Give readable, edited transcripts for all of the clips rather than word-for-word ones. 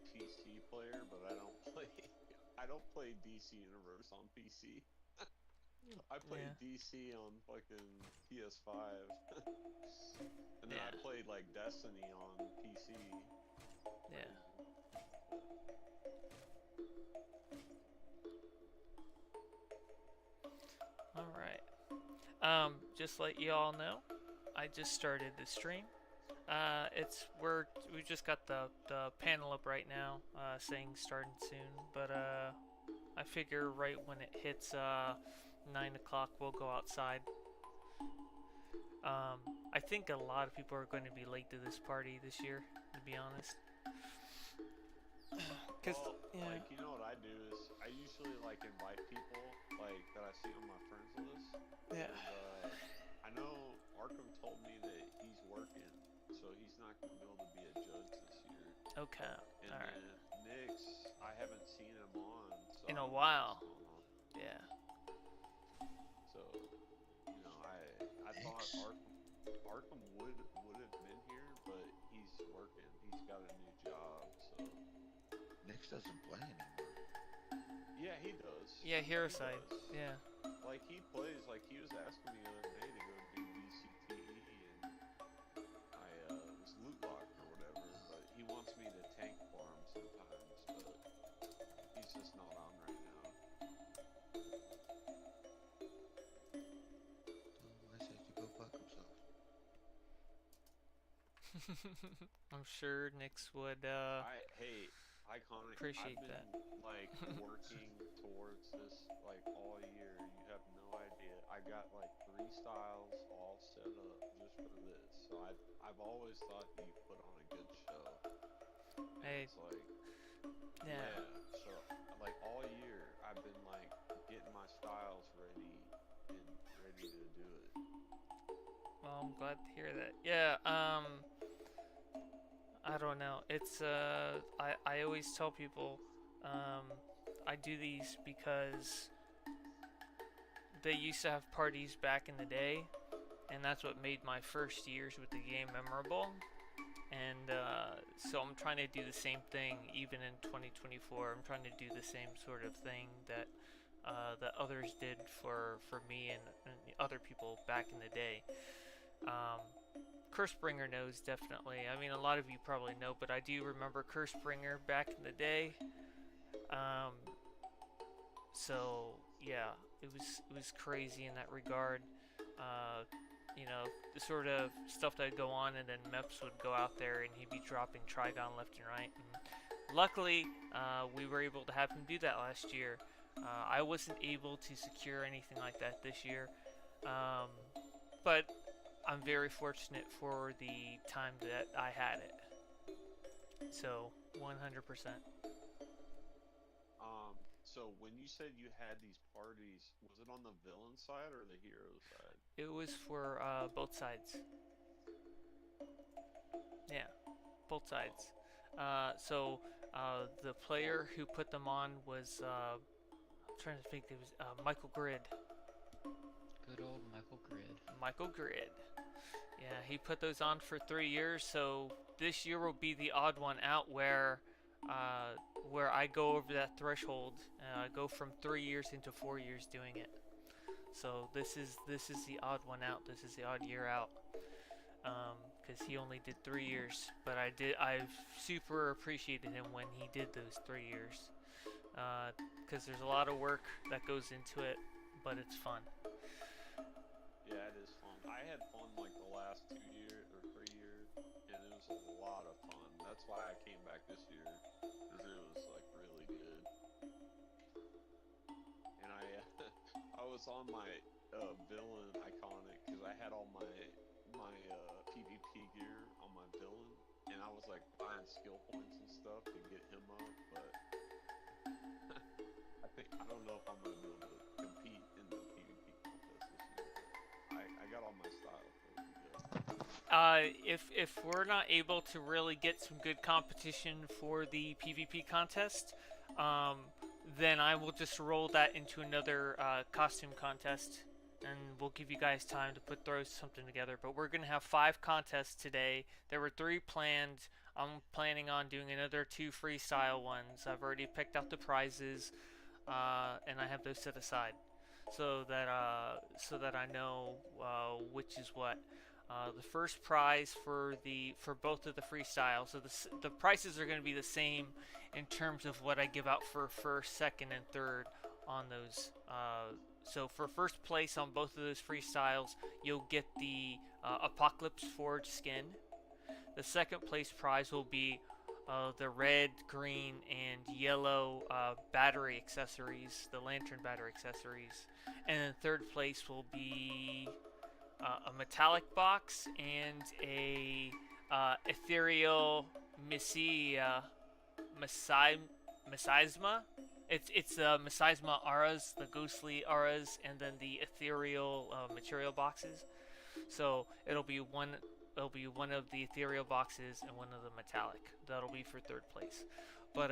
PC player, but I don't play. I don't play DC Universe on PC. I played Yeah. DC on fucking PS5, and then I Yeah. played like Destiny on PC Yeah. occasionally. But All right. Just let you all know, I just started the stream. We just got the panel up right now, saying starting soon. But I figure right when it hits 9 o'clock, we'll go outside. Um, I think a lot of people are going to be late to this party this year, to be honest. Cause well, yeah, like what I do is I usually like invite people like that I see on my friends list, yeah. and I know Arkham told me that he's working, so he's not gonna be able to be a judge this year. Okay. And All then right. Nyx, I haven't seen him on, so In I a don't know what's while. going on. Yeah. So, I thought Nix. Arkham would have been here, but he's working. He's got a new job, so Nix doesn't play anymore. yeah, he does. Yeah. Hero He side. does. Yeah. Like he plays. Like he was asking me the other day to go do DCTE, and I was loot locked or whatever. But he wants me to tank for him sometimes, but he's just not on right now. Tell him I said to go fuck himself. I'm sure Nyx would Hey, iconic. I've appreciate been that. like working towards this like all year. You have no idea. I got like 3 styles all set up just for this. So I've always thought you put on a good show, and Hey, it's like yeah. yeah. So like all year I've been like getting my styles ready and ready to do it. Well, I'm glad to hear that. Yeah. I don't know. I always tell people, um, I do these because they used to have parties back in the day, and that's what made my first years with the game memorable. And so I'm trying to do the same thing even in 2024. I'm trying to do the same sort of thing that others did for me and other people back in the day. Um, Cursebringer knows definitely. I mean, a lot of you probably know, but I do remember Cursebringer back in the day. Um, so yeah, it was crazy in that regard. Uh, the sort of stuff that would go on, and then Meps would go out there and he'd be dropping Trigon left and right. And luckily, we were able to have him do that last year. I wasn't able to secure anything like that this year, um, but I'm very fortunate for the time that I had it. So 100%. So when you said you had these parties, was it on the villain side or the hero side? It was for both sides. Yeah, both Oh, sides. The player who put them on was I'm trying to think. It was Michael Grid. Good old Michael Grid. Michael Grid. Yeah, he put those on for 3 years. So this year will be the odd one out uh, where I go over that threshold. I go from 3 years into 4 years doing it. So this is the odd one out. This is the odd year out. Because he only did 3 years, but I've super appreciated him when he did those 3 years. Because there's a lot of work that goes into it, but it's fun. yeah, it is fun. I had fun like the last 2 years or 3 years, and it was a lot of fun. That's why I came back this year, because it was like really good. And I was on my villain iconic because I had all my PvP gear on my villain, and I was like buying skill points and stuff to get him up, but I don't know if I'm gonna be able to compete in the PvP contest this year, but I got all my styles ready to go. If we're not able to really get some good competition for the PvP contest, um, then I will just roll that into another costume contest, and we'll give you guys time to throw something together. But we're gonna have 5 contests today. There were 3 planned. I'm planning on doing another 2 freestyle ones. I've already picked out the prizes, and I have those set aside, so that I know which is what. The first prize for both of the freestyles, so the prices are going to be the same in terms of what I give out for first, second, and third on those. So for first place on both of those freestyles, you'll get the Apocalypse Forge skin. The second place prize will be the red, green, and yellow battery accessories, the lantern battery accessories. And then third place will be a metallic box and a ethereal Misisma. It's the Misisma auras, the ghostly auras, and then the ethereal material boxes. So it'll be one of the ethereal boxes and one of the metallic. That'll be for third place. But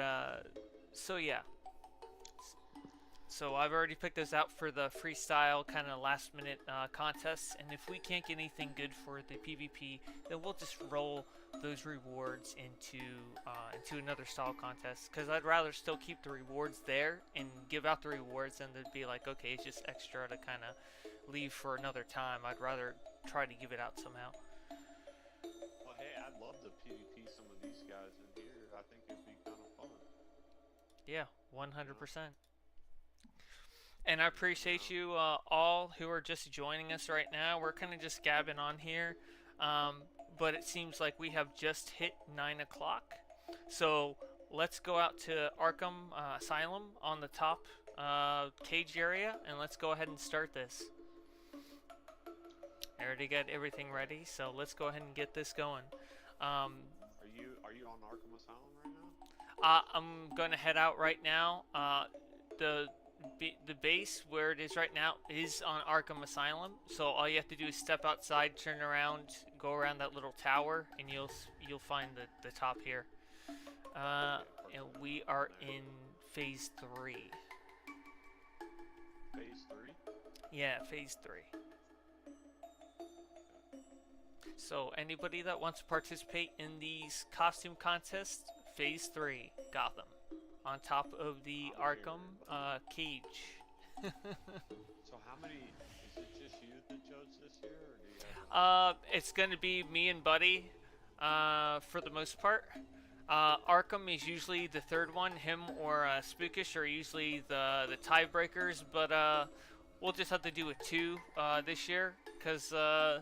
so yeah. So I've already picked those out for the freestyle kind of last minute contests, and if we can't get anything good for the PvP, then we'll just roll those rewards into another style contest, because I'd rather still keep the rewards there and give out the rewards than to be like, okay, it's just extra to kind of leave for another time. I'd rather try to give it out somehow. Well, hey, I'd love to PvP some of these guys in here. I think it'd be kind of fun. Yeah, 100%. And I appreciate you all who are just joining us right now. We're kind of just gabbing on here, but it seems like we have just hit 9 o'clock. So let's go out to Arkham Asylum on the top cage area, and let's go ahead and start this. I already got everything ready, so let's go ahead and get this going. Are you on Arkham Asylum right now? I'm going to head out right now. The base where it is right now is on Arkham Asylum, so all you have to do is step outside, turn around, go around that little tower, and you'll find the top here. And we are in phase 3. Phase 3? Yeah, phase 3. So anybody that wants to participate in these costume contests, phase 3, Gotham. On top of the Arkham cage. So how many, is it just you that judge this year, or do you have... It's going to be me and Buddy for the most part. Arkham is usually the third one. Him or Spookish are usually the tiebreakers, but we'll just have to do a 2 this year, because I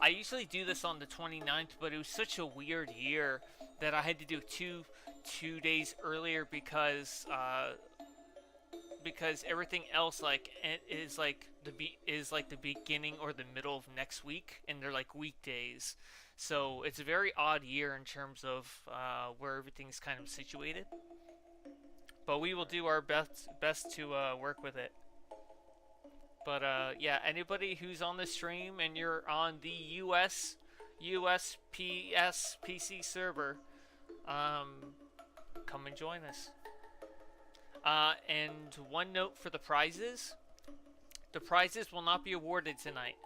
usually do this on the 29th, but it was such a weird year that I had to do 2 days earlier because everything else is like the beginning or the middle of next week, and they're like weekdays. So it's a very odd year in terms of where everything's kind of situated. But we will do our best to work with it. But yeah, anybody who's on the stream and you're on the USPS PC server, come and join us. And one note for the prizes. The prizes will not be awarded tonight,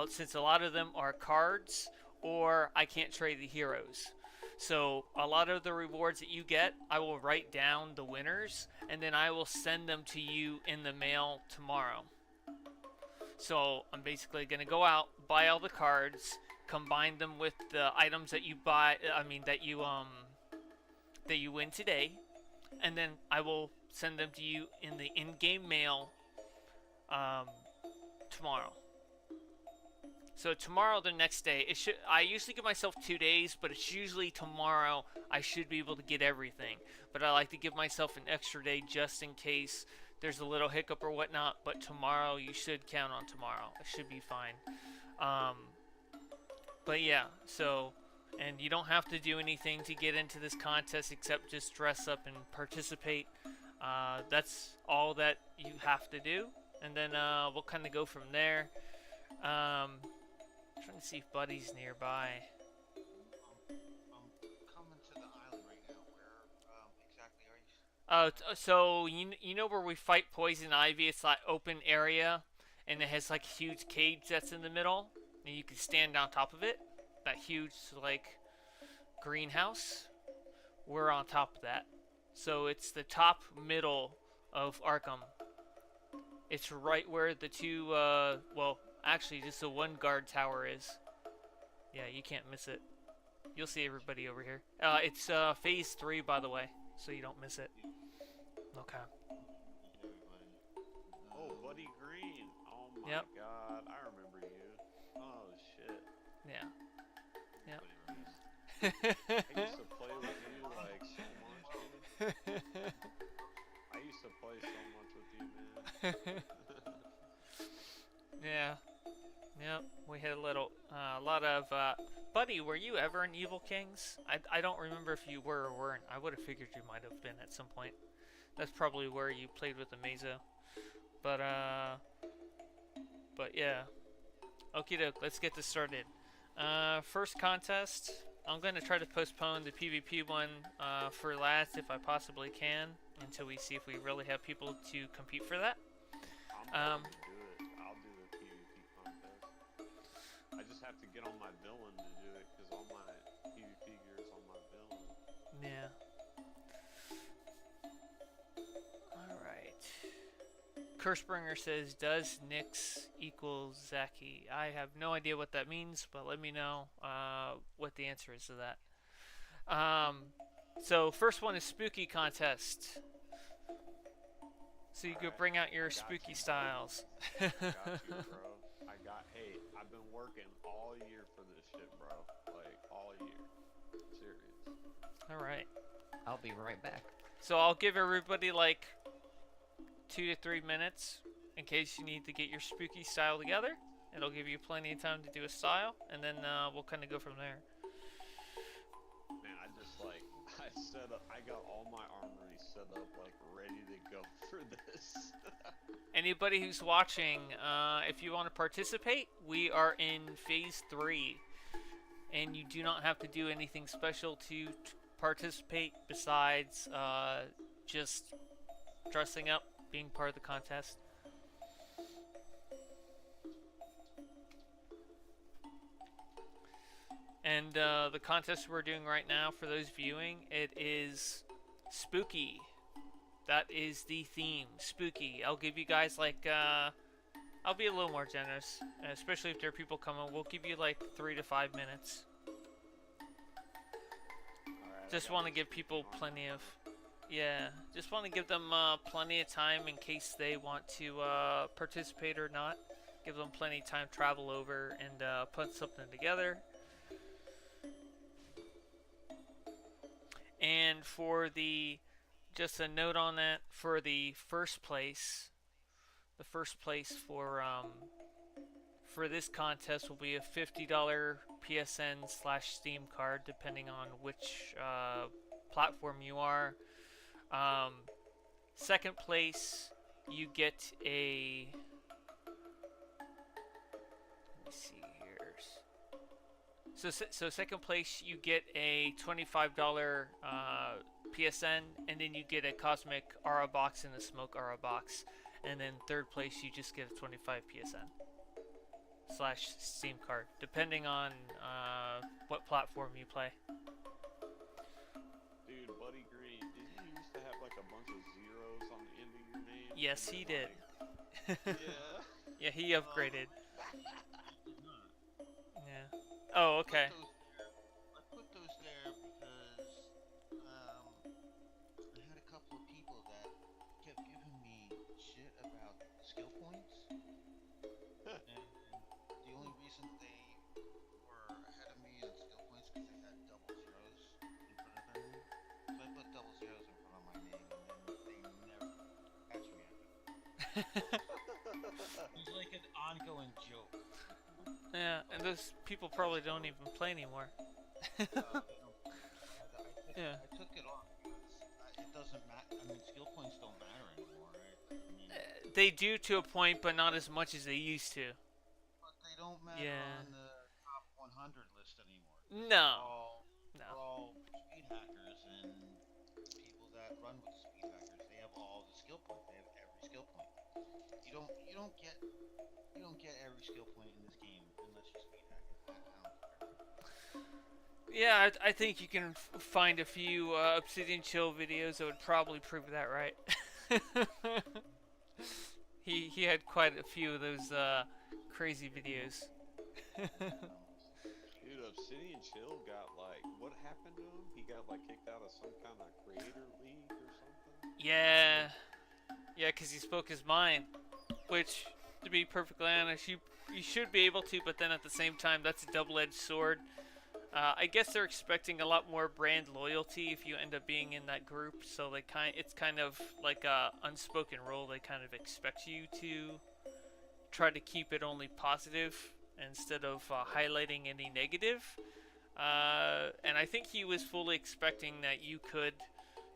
since a lot of them are cards or I can't trade the heroes. So a lot of the rewards that you get, I will write down the winners, and then I will send them to you in the mail tomorrow. So I'm basically going to go out, buy all the cards, combine them with the items that you buy, that you win today, and then I will send them to you in the in-game mail tomorrow. So tomorrow, the next day, I usually give myself 2 days, but it's usually tomorrow I should be able to get everything. But I like to give myself an extra day just in case there's a little hiccup or whatnot. But tomorrow, you should count on tomorrow. It should be fine. But yeah, so, and you don't have to do anything to get into this contest except just dress up and participate. That's all that you have to do. And then we'll kind of go from there. Trying to see if Buddy's nearby. I'm coming to the island right now. Where exactly are you? So you know where we fight Poison Ivy? It's like open area, and it has like a huge cage that's in the middle, and you can stand on top of it. That huge greenhouse. We're on top of that. So it's the top middle of Arkham. It's right where the two, well, actually just the one guard tower is. Yeah, you can't miss it. You'll see everybody over here. It's phase 3, by the way, so you don't miss it. Okay. Oh, Buddy Green. Oh my Yep. God, I remember you. Oh shit. Yeah. Yep. I used to play with you like so much, dude. I used to play so much with you, man. Yeah. Yep. We had a lot of. Buddy, were you ever in Evil Kings? I don't remember if you were or weren't. I would have figured you might have been at some point. That's probably where you played with Amazo. But yeah. Okie doke, let's get this started. First contest. I'm going to try to postpone the PvP one for last if I possibly can, until we see if we really have people to compete for that. I'm going to do it. I'll do the PvP contest. I just have to get on my villain to do it, because all my PvP gear is on my villain. Yeah. Alright. Cursebringer says, does Nyx equal Zaki? I have no idea what that means, but let me know what the answer is to that. So first one is Spooky Contest. So you could bring out your spooky styles. I got you, bro. Hey, I've been working all year for this shit, bro. Like, all year. Serious. Alright. I'll be right back. So I'll give everybody like 2 to 3 minutes in case you need to get your spooky style together. It'll give you plenty of time to do a style, and then we'll kind of go from there. Man, I got all my armory set up, like, ready to go for this. Anybody who's watching, if you want to participate, we are in phase 3, and you do not have to do anything special to participate besides just dressing up, being part of the contest. And the contest we're doing right now, for those viewing, it is spooky. That is the theme, spooky. I'll give you guys like, I'll be a little more generous, especially if there are people coming. We'll give you like 3 to 5 minutes. Alright, Just want to give people plenty of, yeah, just want to give them plenty of time in case they want to participate or not. Give them plenty of time to travel over and put something together. And for the, just a note on that, for the first place for this contest will be a $50 PSN/Steam card, depending on which platform you are. Second place, you get a, let me see here. So second place, you get a $25 PSN, and then you get a Cosmic Aura box and a Smoke Aura box. And then third place, you just get a 25 PSN/Steam card, depending on what platform you play. Dude, Buddy Green, did he used to have like a bunch of zeros on the end of your name? Yes, he did. Yeah. Yeah, he upgraded. Yeah. Oh, okay. I put those there because I had a couple of people that kept giving me shit about skill points. And the only reason they were ahead of me in skill points because they had double zeros in front of their name. So I put double zeros in front of my name, and then they never catch me at it. It was like an ongoing joke. Yeah, and those people probably don't even play anymore. Yeah. I took it off because it doesn't matter. I mean, skill points don't matter anymore, right? I mean, They do to a point, but not as much as they used to. but they don't matter Yeah. on the top 100 list anymore. No. They're all speed hackers and people that run with speed hackers. They have all the skill points. They have every skill point. You don't get every skill point in this game unless you speed hack it. I don't care. Yeah, I think you can find a few Obsidian Chill videos that would probably prove that right. He had quite a few of those crazy videos. Dude, Obsidian Chill got like, what happened to him? He got like kicked out of some kind of creator league or something. Yeah, yeah, because he spoke his mind, which, to be perfectly honest, you should be able to, but then at the same time, that's a double-edged sword. I guess they're expecting a lot more brand loyalty if you end up being in that group, so it's kind of like a unspoken rule. They kind of expect you to try to keep it only positive instead of highlighting any negative. And I think he was fully expecting that you could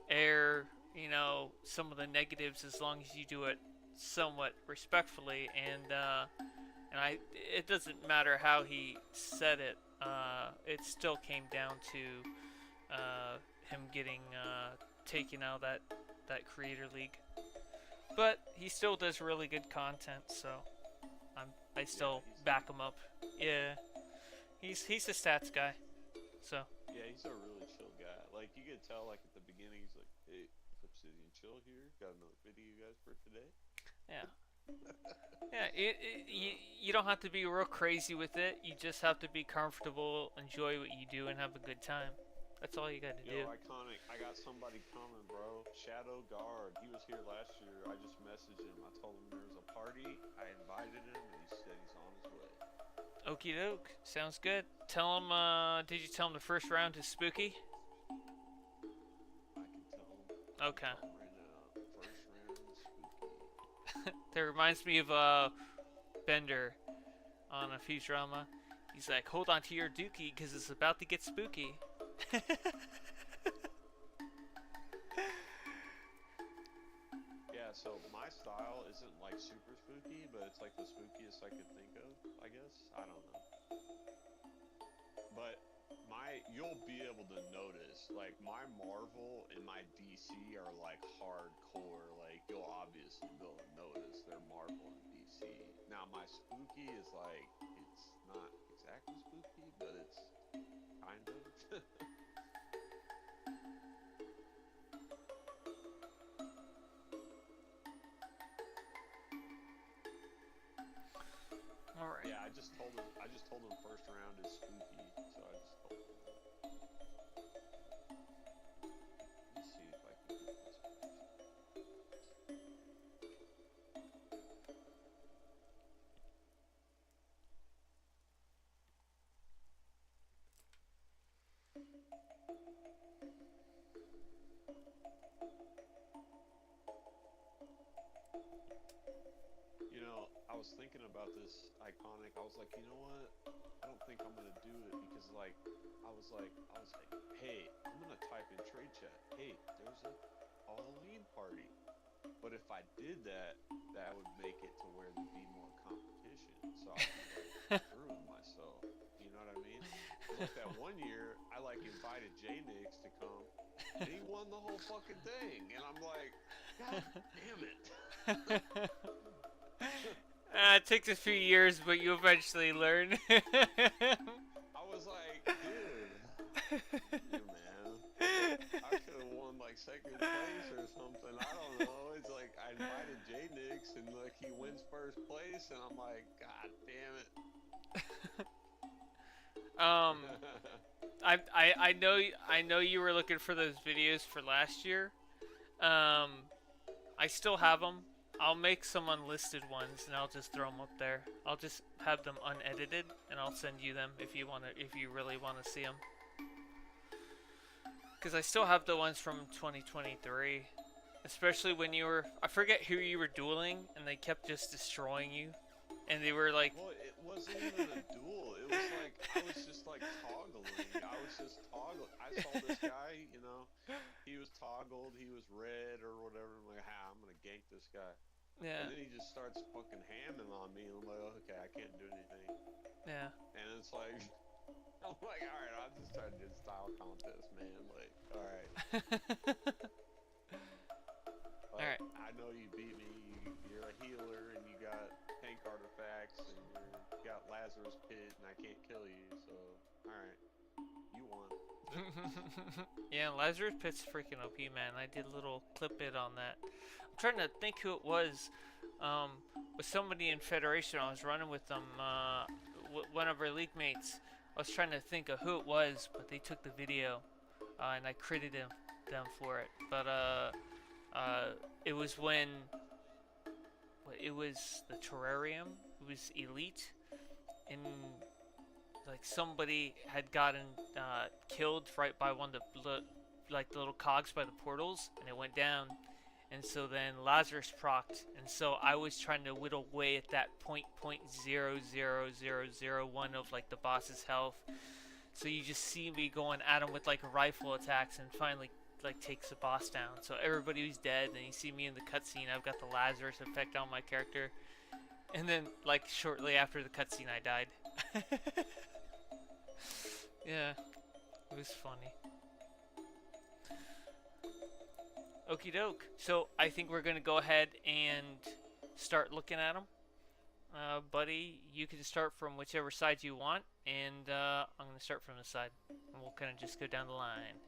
air, some of the negatives as long as you do it somewhat respectfully. And it doesn't matter how he said it. It still came down to him getting taken out of that creator league. But he still does really good content, so I still back him up. Yeah, he's a stats guy. So yeah, he's a really chill guy. Like you could tell, like at the beginning, he's like, "Hey, Obsidian Chill here. Got another video, you guys, for today." yeah. Yeah, you don't have to be real crazy with it. You just have to be comfortable, enjoy what you do, and have a good time. That's all you got to do. Iconic. I got somebody coming, bro. Shadow Guard. He was here last year. I just messaged him. I told him there was a party. I invited him, and he said he's on his way. Okie doke. Sounds good. Tell him, did you tell him the first round is spooky? I can tell him. Okay. Right now, first round is spooky. That reminds me of Bender on a Futurama. He's like, hold on to your dookie because it's about to get spooky. Yeah, so my style isn't like super spooky, but it's like the spookiest I could think of, I guess. I don't know. But you'll be able to notice, like my Marvel and my DC are like hardcore. Like you'll obviously be able to notice they're Marvel and DC. Now my spooky is like, it's not exactly spooky, but it's kind of. All right. Yeah, I just told him first round is spooky, so I just told him that. Let's see if I can get this. I was thinking about this iconic. I was like, you know what? I don't think I'm gonna do it because like I was like, hey, I'm gonna type in trade chat. Hey, there's a Halloween party. But if I did that, that would make it to where there'd be more competition. So I was like screwing myself. You know what I mean? Like that one year, I like invited J-Nix to come, and he won the whole fucking thing. And I'm like, God damn it. It takes a few years, but you eventually learn. I was like, dude, man, I could have won like second place or something. I don't know. It's like I invited J-Nix and like he wins first place, and I'm like, God damn it. I know you were looking for those videos for last year. I still have them. I'll make some unlisted ones and I'll just throw them up there. I'll just have them unedited and I'll send you them if you really want to see them. Because I still have the ones from 2023, especially when I forget who you were dueling and they kept just destroying you, and they were like. Well, it wasn't even a duel. It was like I was just like toggling. I saw this guy, he was toggled, he was red or whatever. I'm like, I'm gonna gank this guy. Yeah. And then he just starts fucking hamming on me, and I'm like, okay, I can't do anything. Yeah. And it's like, I'm like, all right, I'm just trying to do style contest, man. Like, all right. All right. I know you beat me. You're a healer, and you got tank artifacts, and you got Lazarus Pit, and I can't kill you. So, all right, you won. Yeah, Lazarus Pit's freaking OP, man. I did a little clip bit on that. I'm trying to think who it was. With somebody in Federation, I was running with them. One of our league mates. I was trying to think of who it was, but they took the video, and I credited them for it. But it was when it was the Terrarium. It was Elite, and like somebody had gotten killed right by one of the the little cogs by the portals, and it went down. And so then Lazarus procced, and so I was trying to whittle away at that 0.00001 of like the boss's health. So you just see me going at him with like rifle attacks, and finally like takes the boss down. So everybody was dead, and you see me in the cutscene. I've got the Lazarus effect on my character, and then like shortly after the cutscene, I died. Yeah, it was funny. Okie doke. So I think we're gonna go ahead and start looking at them. Buddy, you can start from whichever side you want, and I'm gonna start from the side, and we'll kind of just go down the line.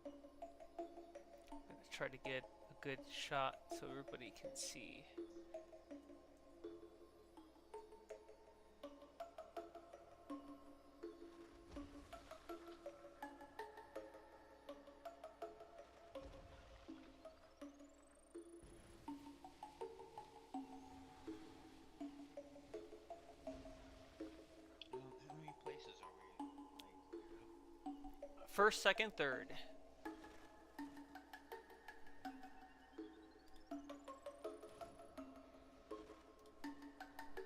I'm gonna try to get a good shot so everybody can see. How many places are we? First, second, third.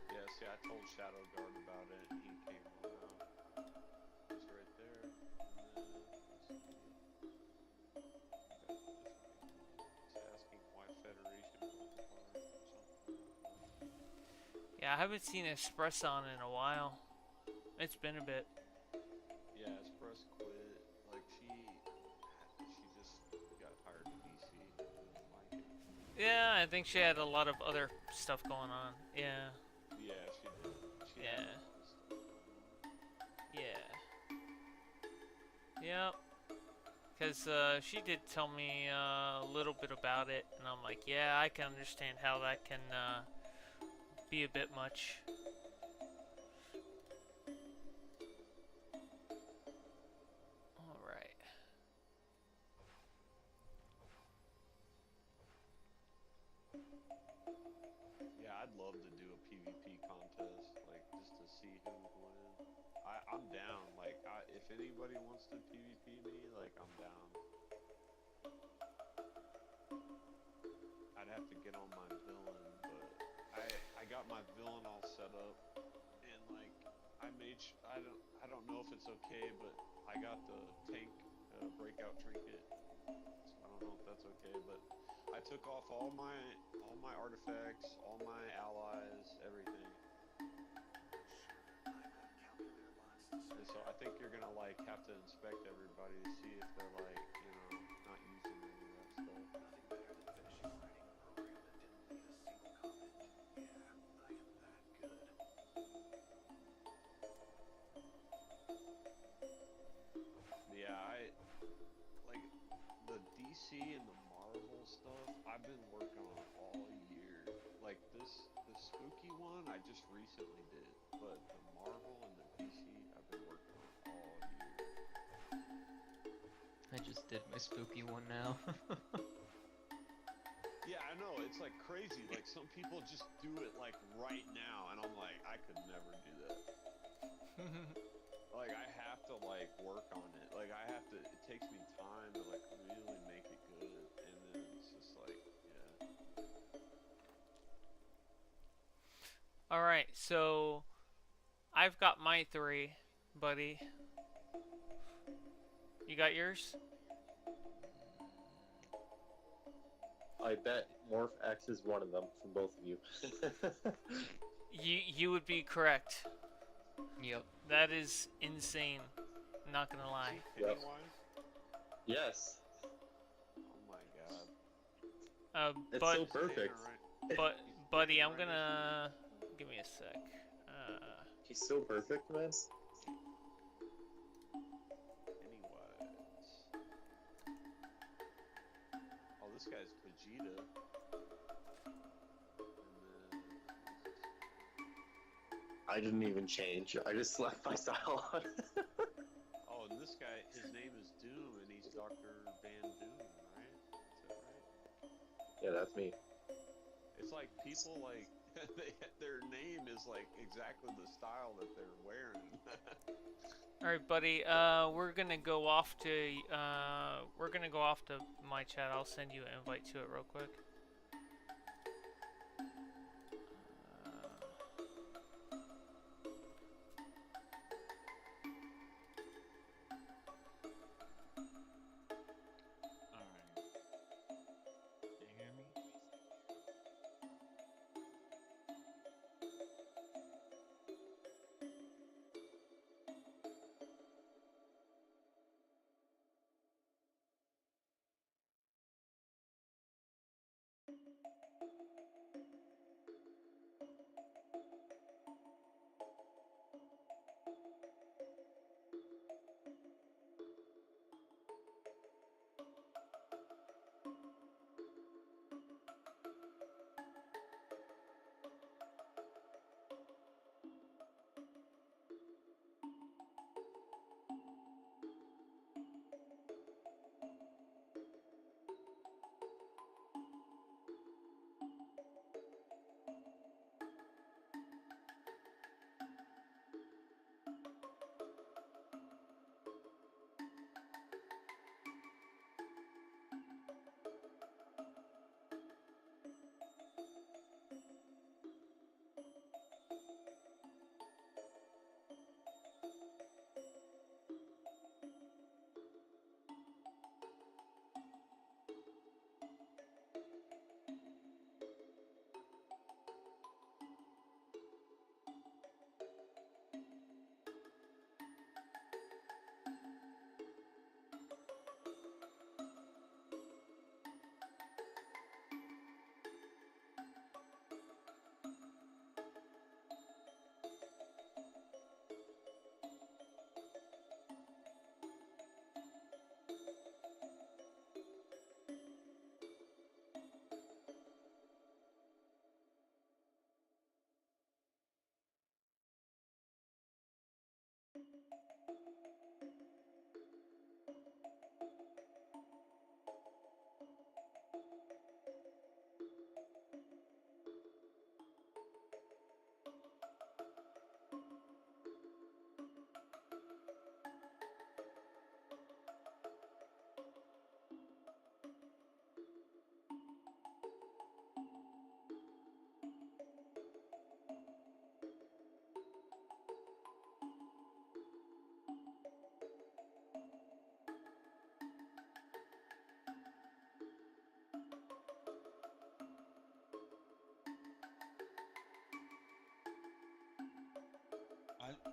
Yeah, see, I told Shadow Guard about it, and he came on out. He's right there. He's asking why Federation won't fire or something. Yeah, I haven't seen Espresson in a while. It's been a bit. Yeah, Express quit. Like, she just got hired in DC. Didn't like it. Yeah, I think she had a lot of other stuff going on. Yeah. Yeah, she did. She Yeah. had a lot of stuff going on. Yeah. Yep. Because she did tell me a little bit about it, and I'm like, yeah, I can understand how that can be a bit much. Alright. Yeah, I'd love to do a PvP contest, like, just to see who would win. I'm down. Like, if anybody wants to PvP me, like, I'm down. I'd have to get on my villain, but I got my villain all set up, and like I don't know if it's okay, but I got the tank breakout trinket. So I don't know if that's okay, but I took off all my artifacts, all my allies, everything. And so I think you're gonna like have to inspect everybody to see if they're like, you know, not using any of that stuff. Yeah, like the DC and the Marvel stuff, I've been working on all year. Like the spooky one I just recently did, but the Marvel and the DC I've been working on all year. I just did my spooky one now. Yeah, I know, it's like crazy. Like some people just do it like right now, and I'm like, I could never do that. Like I have to like work on it. Like it takes me time to like really make it good, and then it's just like, yeah. Alright, so I've got my 3, buddy. You got yours? I bet Morph X is one of them from both of you. You would be correct. Yep. That is insane. Not gonna lie. Yep. Pennywise? Yes. Oh my god. It's But so perfect. but buddy, I'm gonna give me a sec. He's so perfect, man. Pennywise. this guy's Vegeta. And I didn't even change. I just left my style on. oh, and this guy, his name is Doom, and he's Dr. Van Doom, right? Is that right? Yeah, that's me. It's like people like their name is like exactly the style that they're wearing. All right, buddy. We're gonna go off to my chat. I'll send you an invite to it real quick. Alright. Can you hear me?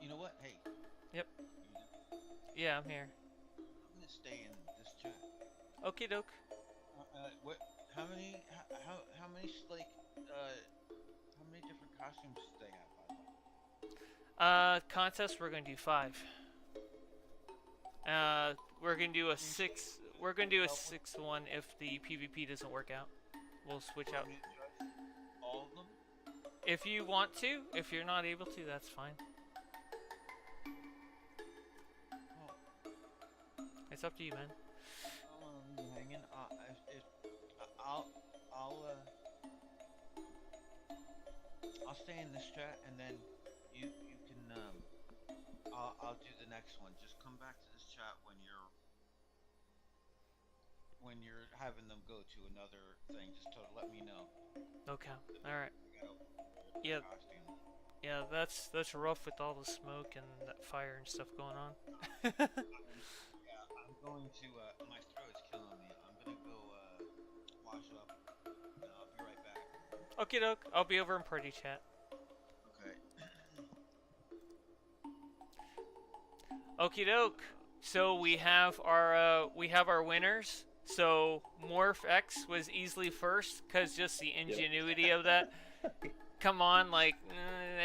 You know what? Hey. Yep. You know, Yeah, I'm here. I'm gonna stay in this chat. Okie doke. What? How many? How many like how many different costumes do they have? By the way? Contest. We're gonna do 5. We're gonna do a 6. We're gonna do a 6th one if the PvP doesn't work out. We'll switch out. All of them? If you want to. If you're not able to, that's fine. Oh. It's up to you, man. Hanging. I'll I'll stay in this chat, and then you can I'll do the next one. Just come back to this chat when you're having them go to another thing. Just to let me know. Okay. All right. Yeah. Yeah. That's rough with all the smoke and that fire and stuff going on. Yeah, I'm going to. My throat's killing me. I'm gonna go wash up. I'll be right back. Okie doke. I'll be over in party chat. Okay. Okie doke. So we have our winners. So Morph X was easily first because just the ingenuity of that. Come on, like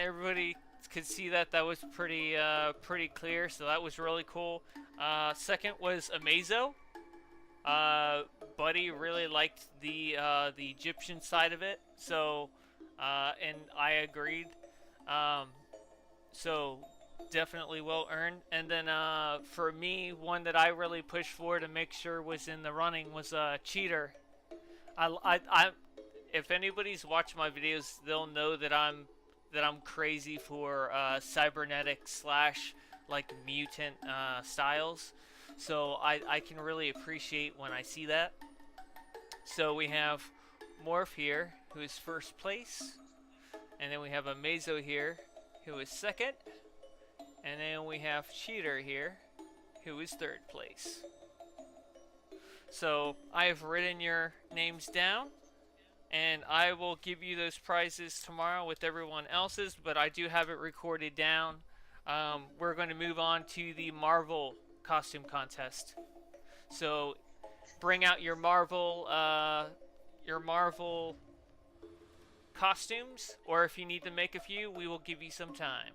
everybody could see that was pretty clear. So that was really cool. Second was Amazo. Buddy really liked the Egyptian side of it, so and I agreed. So definitely well earned. And then for me, one that I really pushed for to make sure was in the running was Cheater. If anybody's watched my videos, they'll know that I'm crazy for cybernetic slash like mutant styles. So I can really appreciate when I see that. So we have Morph here, who is first place, and then we have a Mazo here, who is second, and then we have Cheater here, who is third place. So I have written your names down, and I will give you those prizes tomorrow with everyone else's, but I do have it recorded down. We're going to move on to the Marvel costume contest. So bring out your Marvel costumes, or if you need to make a few, we will give you some time.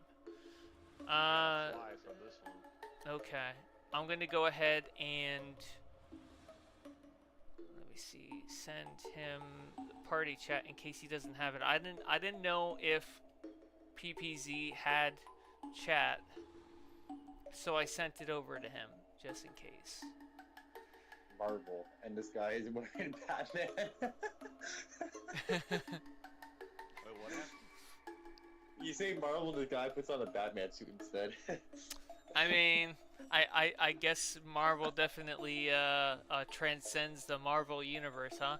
Fly for this one. Okay, I'm going to go ahead and let me see, send him the party chat in case he doesn't have it. I didn't know if PPZ had chat, so I sent it over to him just in case. Marvel, and this guy is wearing Batman. Wait, what happened? You say Marvel, the guy puts on a Batman suit instead. I mean, I guess Marvel definitely transcends the Marvel universe, huh?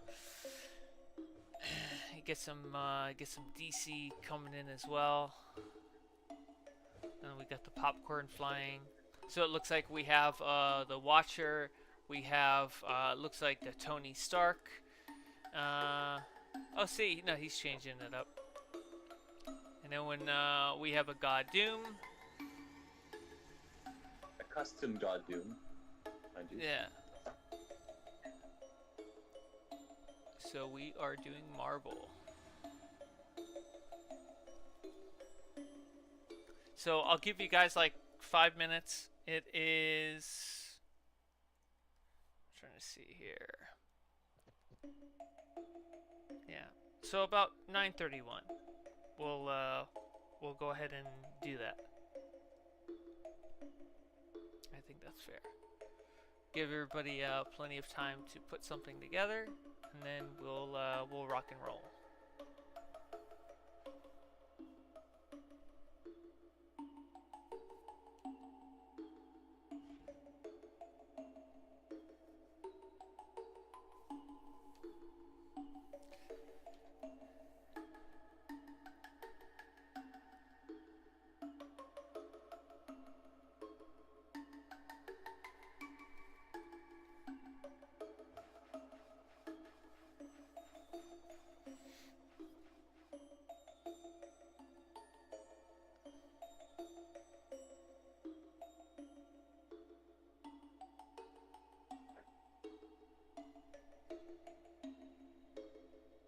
Get some DC coming in as well. And we got the popcorn flying. So it looks like we have the Watcher. We have looks like the Tony Stark. Oh, see, no, he's changing it up. And then when we have a God Doom. A custom God Doom, mind you. Yeah. So we are doing Marvel. So I'll give you guys like 5 minutes. It is, I'm trying to see here. Yeah. So about 9:31. We'll go ahead and do that. I think that's fair. Give everybody plenty of time to put something together, and then we'll rock and roll.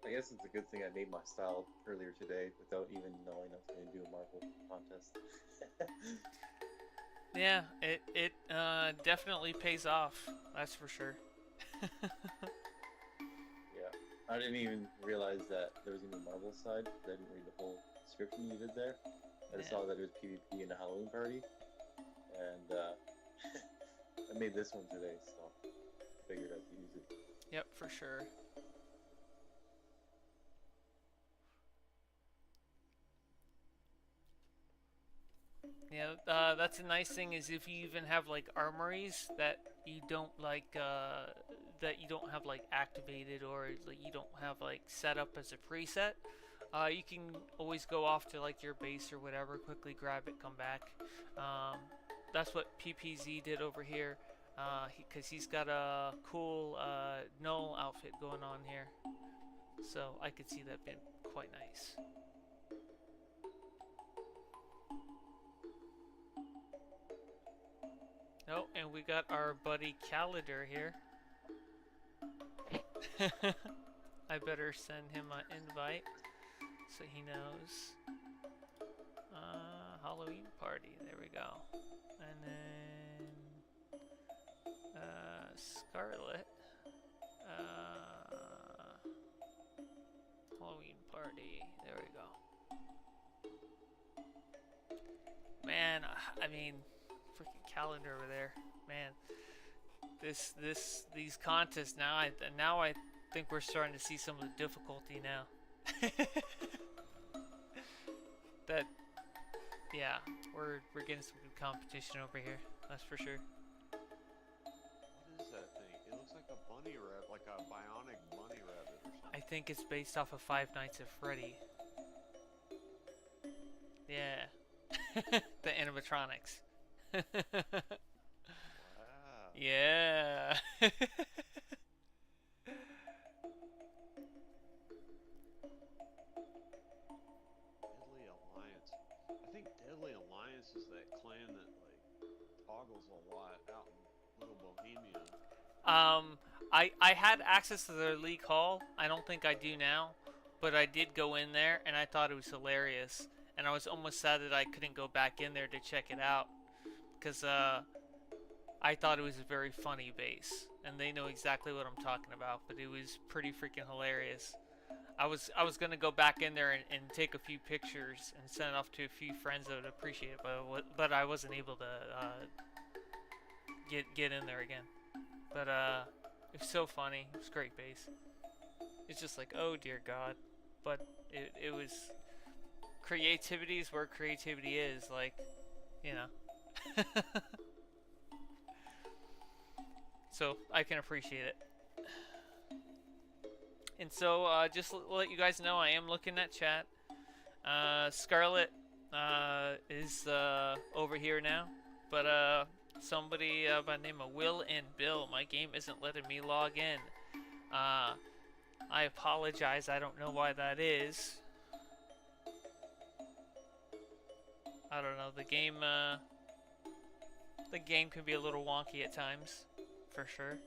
I guess it's a good thing I made my style earlier today without even knowing I was going to do a Marvel contest. Yeah, it definitely pays off. That's for sure. Yeah, I didn't even realize that there was going to be a Marvel side. I didn't read the whole description you did there. I just Yeah. saw that it was PvP in a Halloween party, and I made this one today, so figured I'd use it. Yep, for sure. Yeah, that's a nice thing is if you even have like armories that you don't like that you don't have like activated or like, you don't have like set up as a preset, you can always go off to like your base or whatever, quickly grab it, come back. That's what PPZ did over here, because he's got a cool null outfit going on here, so I could see that being quite nice. Oh, and we got our buddy Calendar here. I better send him an invite so he knows. Halloween party, there we go. And then Scarlet. party. There we go. Man, I mean, freaking calendar over there. Man, these contests now. I think we're starting to see some of the difficulty now. That, yeah, we're getting some good competition over here. That's for sure. What is that thing? It looks like a bunny rabbit, like a bionic bunny rabbit or something. I think it's based off of Five Nights at Freddy. Yeah. The animatronics. Wow. Yeah. Deadly Alliance. I think Deadly Alliance is that clan that like toggles a lot out in Little Bohemia. I had access to their league hall. I don't think I do now, but I did go in there and I thought it was hilarious. And I was almost sad that I couldn't go back in there to check it out, because I thought it was a very funny base, and they know exactly what I'm talking about. But it was pretty freaking hilarious. I was gonna go back in there and take a few pictures and send it off to a few friends that would appreciate it, but I wasn't able to get in there again. But it was so funny. It was a great base. It's just like, oh dear God, but it was. Creativity is where creativity is, like, you know. So I can appreciate it. And so just to let you guys know, I am looking at chat. Scarlet is over here now, but somebody by the name of Will and Bill, my game isn't letting me log in. I apologize, I don't know why that is. I don't know, the game can be a little wonky at times, for sure.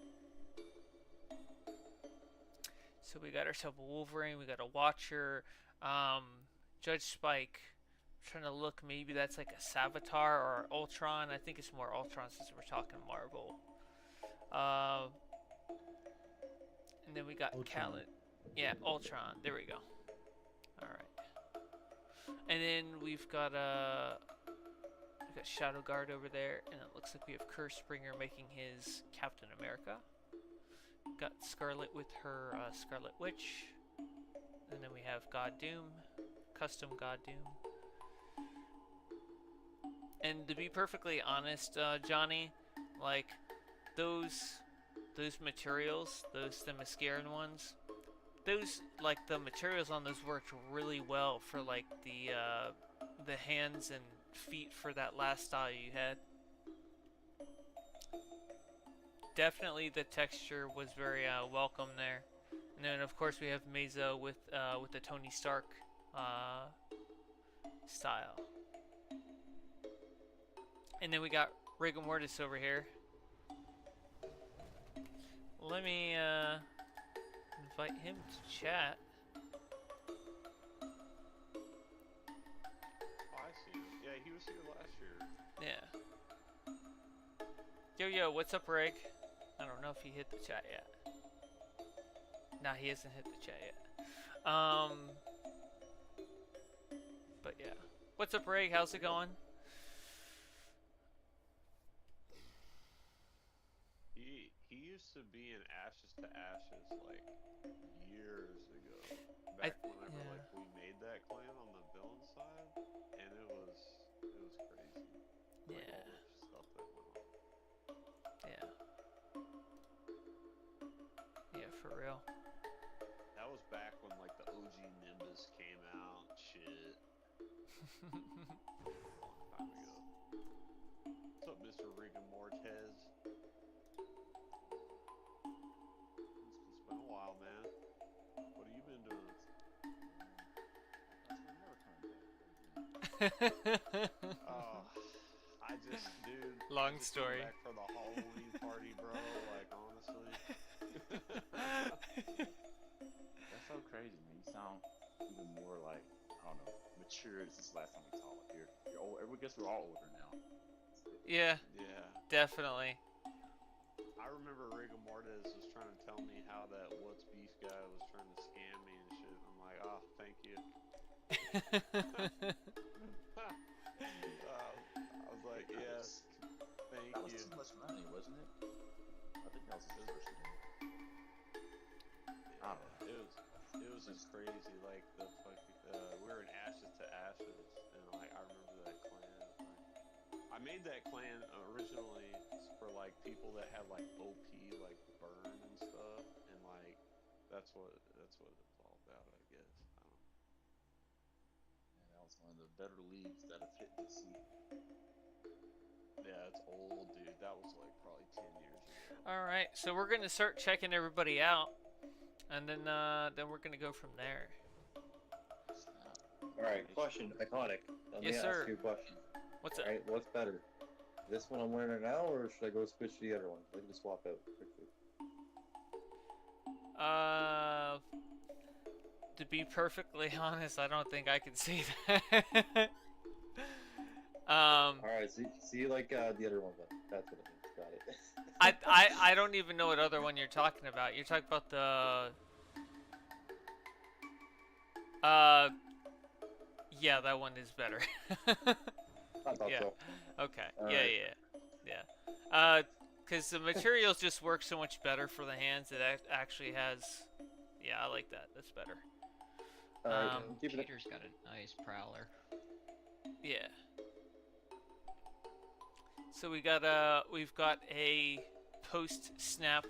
So we got ourselves a Wolverine, we got a Watcher, Judge Spike. I'm trying to look, maybe that's like a Savitar or Ultron. I think it's more Ultron since we're talking Marvel. And then we got Khaled. Yeah, Ultron. There we go. Alright. And then we've got Shadow Guard over there, and it looks like we have Curse Springer making his Captain America. Got Scarlet with her Scarlet Witch, and then we have God Doom, custom God Doom. And to be perfectly honest, Johnny, like those materials, the Themysciran ones, those, like, the materials on those worked really well for like the hands and feet for that last style you had. Definitely the texture was very welcome there. And then of course we have Meza with the Tony Stark style. And then we got Rigor Mortis over here. Let me invite him to chat. Oh, I see him. Yeah, he was here last year. Yeah. Yo, what's up, Rig? I don't know if he hit the chat yet. Nah, he hasn't hit the chat yet. But yeah. What's up, Rig? How's it going? He used to be in Ashes to Ashes like years ago. Back whenever like we made that clan on the villain side, and it was crazy. Like, Yeah. all the stuff that went on. Yeah. Yeah, for real. That was back when like the OG Nimbus came out. Shit. A long time ago. What's up, Mr. Rigor Mortis? It's been a while, man. What have you been doing? Oh, I just, dude. Long I just story. came back for the Halloween party, bro. Like, honestly. That's so crazy, man. You sound even more like, I don't know, mature since the last time we talked. You're old. I guess we're all older now. Yeah, Yeah. definitely. I remember Rigor Mortis was trying to tell me how that What's Beef guy was trying to scam me and shit. I'm I'm like, oh, thank you. I was like, yes, thank That was you. too much money, wasn't it? I think that was his first one. I don't know. It was just crazy. Like the fucking, we were in Ashes to Ashes, and like I remember that clan. Like, I made that clan originally for like people that had like OP like burn and stuff, and like that's what it's all about, I guess. I don't know. And that was one of the better leagues that have hit DC. Yeah, it's old, dude. That was like probably 10 years ago. All right, so we're gonna start checking everybody out, and then we're gonna go from there. Alright, question, Iconic. Let me Yes, sir. ask you a question. What's up? Alright, what's better? This one I'm wearing right now, or should I go switch to the other one? I can just swap out quickly. To be perfectly honest, I don't think I can see that. Alright, see you like the other one then. That's what it means. Got it. I don't even know what other one you're talking about. You're talking about the yeah, that one is better. I thought Yeah. so. Okay. All Yeah, right. yeah. Because the materials just work so much better for the hands. It actually has. Yeah, I like that. That's better. Alright, keep it. Cheater's got a nice prowler. Yeah. So we've got a post snap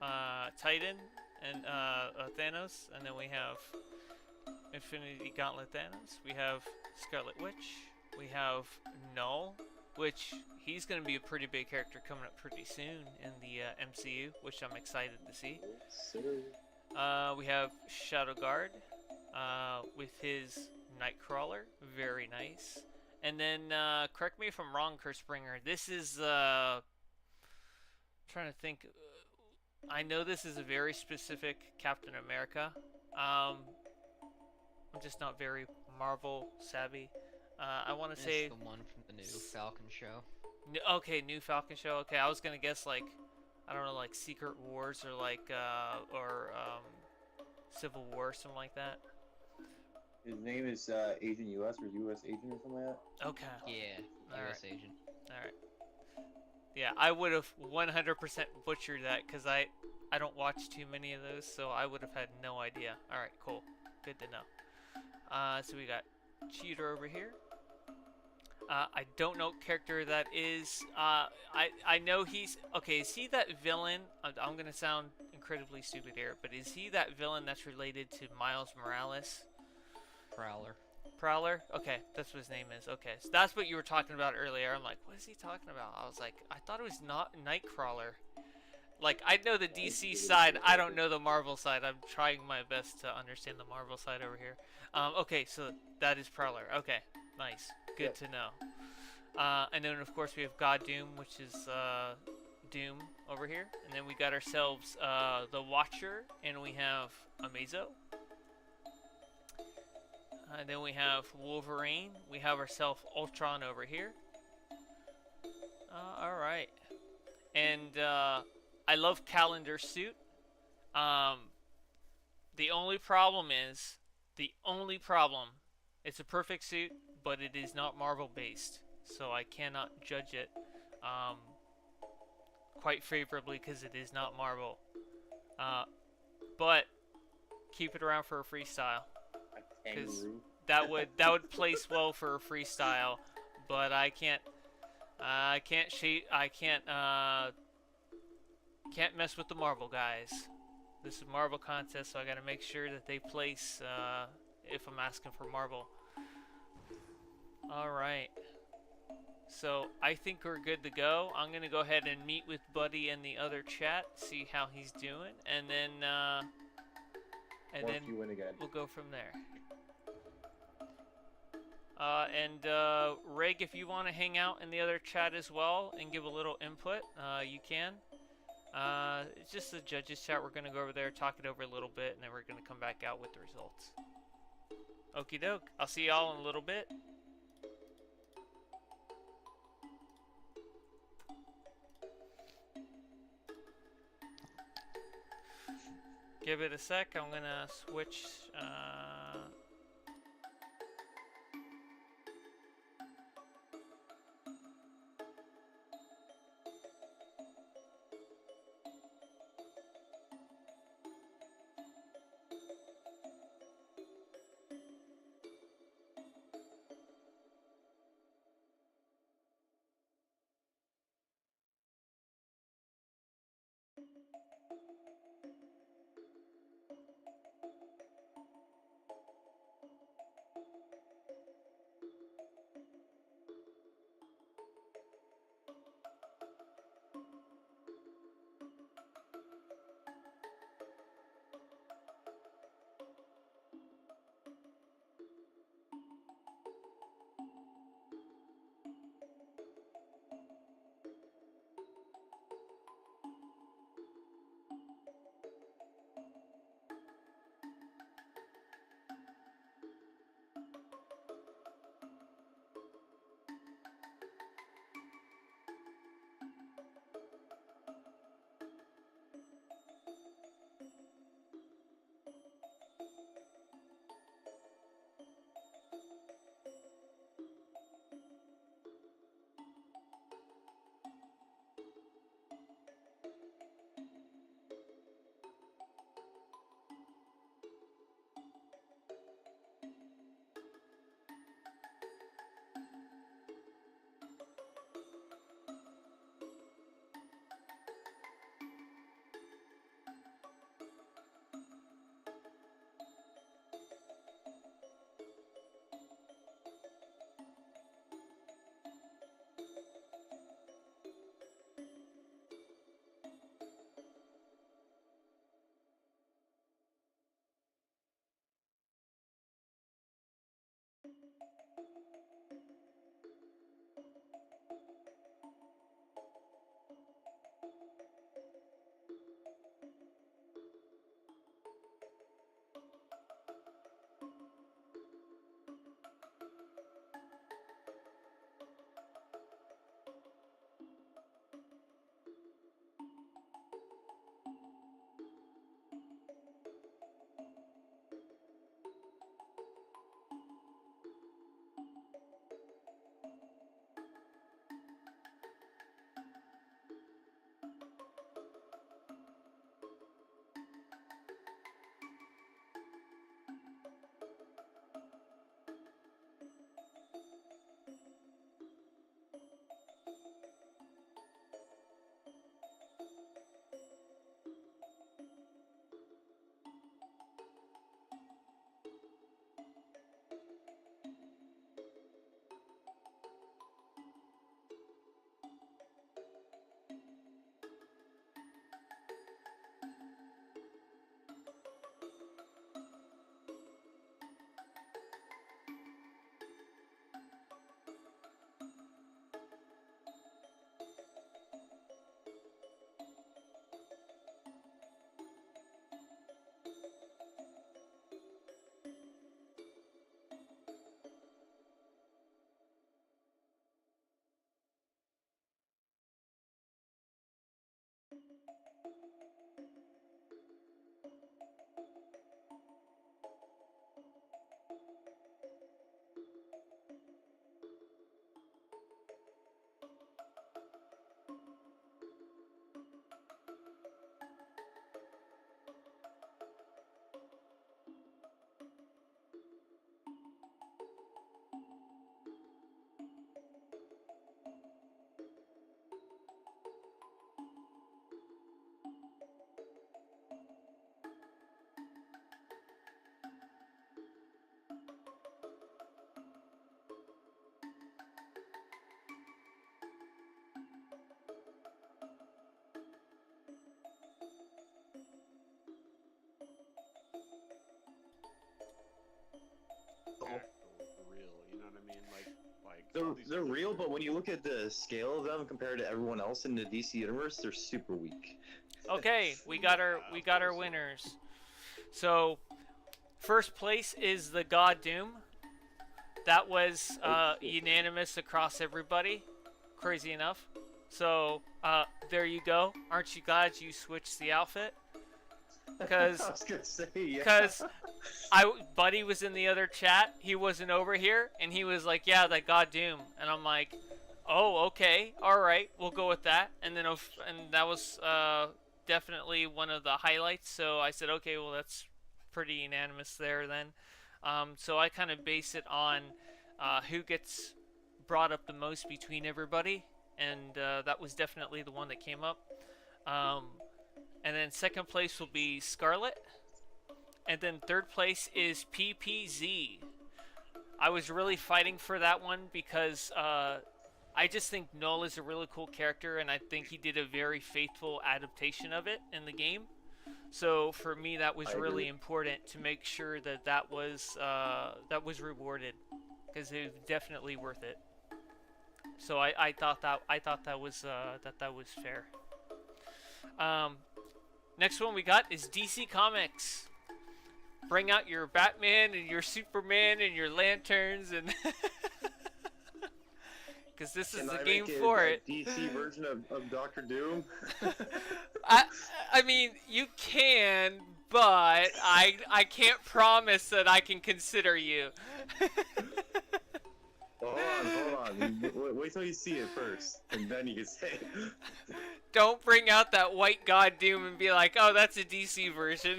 Titan and Thanos, and then we have Infinity Gauntlet Thanos. We have Scarlet Witch. We have Null, which he's going to be a pretty big character coming up pretty soon in the MCU, which I'm excited to see. We have Shadow Guard with his Nightcrawler, very nice. And then, correct me if I'm wrong, Kurtzbringer, this is, trying to think, I know this is a very specific Captain America. I'm just not very Marvel savvy. I want to say... It's the one from the new Falcon show. Okay, new Falcon show. Okay, I was gonna guess like, I don't know, like Secret Wars or like, Civil War, something like that. His name is Agent US or US Agent or something like that? Okay. Yeah, All US agent. Alright. Yeah, I would have 100% butchered that because I don't watch too many of those, so I would have had no idea. Alright, cool. Good to know. So we got Cheater over here. I don't know what character that is. I know he's... Okay, is he that villain? I'm going to sound incredibly stupid here, but is he that villain that's related to Miles Morales? Prowler? Okay, that's what his name is. Okay, so that's what you were talking about earlier. I'm like, what is he talking about? I was like, I thought it was not Nightcrawler. Like, I know the DC side. I don't know the Marvel side. I'm trying my best to understand the Marvel side over here. Okay, so that is Prowler. Okay, nice. Good to know. And then, of course, we have God Doom, which is Doom over here. And then we got ourselves the Watcher, and we have Amazo. And then we have Wolverine. We have ourselves Ultron over here. Alright. And I love Calendar's suit. The only problem is... It's a perfect suit, but it is not Marvel based. So I cannot judge it quite favorably because it is not Marvel. But keep it around for a freestyle. Because that would place well for a freestyle, but I can't mess with the Marvel guys. This is a Marvel contest, so I gotta make sure that they place if I'm asking for Marvel. Alright. So I think we're good to go. I'm gonna go ahead and meet with Buddy in the other chat, see how he's doing, and then you win again. we'll go from there. Reg, if you want to hang out in the other chat as well and give a little input, you can. It's just the judges chat. We're going to go over there, talk it over a little bit, and then we're going to come back out with the results. Okie doke. I'll see y'all in a little bit. Give it a sec. I'm gonna switch. Real, you know what I mean? Like They're real, but when you look at the scale of them compared to everyone else in the DC universe, they're super weak. Okay, we got our winners. So, first place is the God Doom. That was unanimous across everybody. Crazy enough. So, there you go. Aren't you glad you switched the outfit? Because I was gonna say, yeah. Because Buddy was in the other chat. He wasn't over here, and he was like, "Yeah, that got Doom," and I'm like, "Oh, okay, all right, we'll go with that." And then, and that was definitely one of the highlights. So I said, "Okay, well, that's pretty unanimous there then." So I kind of base it on who gets brought up the most between everybody, and that was definitely the one that came up. And then second place will be Scarlet. And then third place is PPZ. I was really fighting for that one because I just think Null is a really cool character, and I think he did a very faithful adaptation of it in the game. So for me, that was really important to make sure that that was rewarded, because it was definitely worth it. So I thought that was fair. Next one we got is DC Comics. Bring out your Batman and your Superman and your lanterns, and because this is the game for it. DC version of Doctor Doom. I mean, you can, but I can't promise that I can consider you. Hold on. Wait till you see it first, and then you can say. Don't bring out that white god Doom and be like, "Oh, that's a DC version."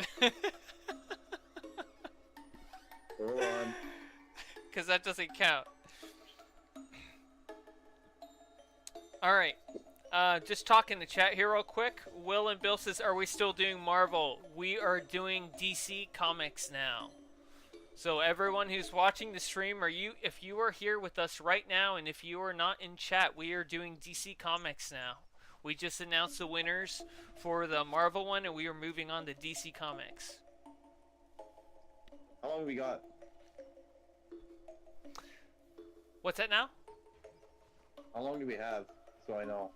Hold on. Because that doesn't count. Alright. Just talking to chat here real quick. Will and Bill says, "Are we still doing Marvel?" We are doing DC Comics now. So everyone who's watching the stream, if you are here with us right now, and if you are not in chat, we are doing DC Comics now. We just announced the winners for the Marvel one, and we are moving on to DC Comics. How long we got? What's that now? How long do we have? So I know.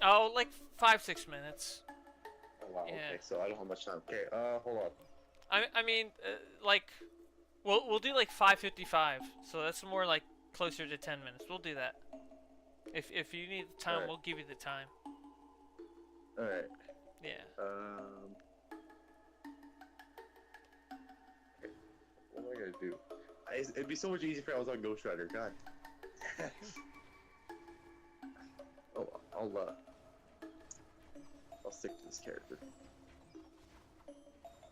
Oh, like 5-6 minutes. Oh wow. Yeah. Okay, so I don't have much time. Okay. Hold on. I mean, like, we'll do like 5:55. So that's more like closer to 10 minutes. We'll do that. If you need the time, Right. we'll give you the time. All right. Yeah. What am I gonna do? It'd be so much easier if I was on Ghost Rider. God. Oh, I'll stick to this character.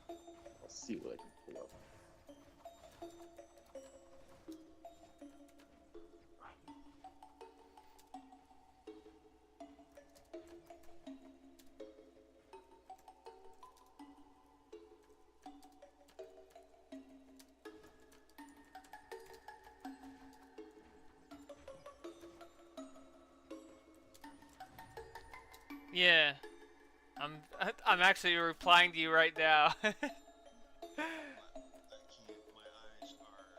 I'll see what I can pull up. Yeah. I'm actually replying to you right now. I can't. My eyes are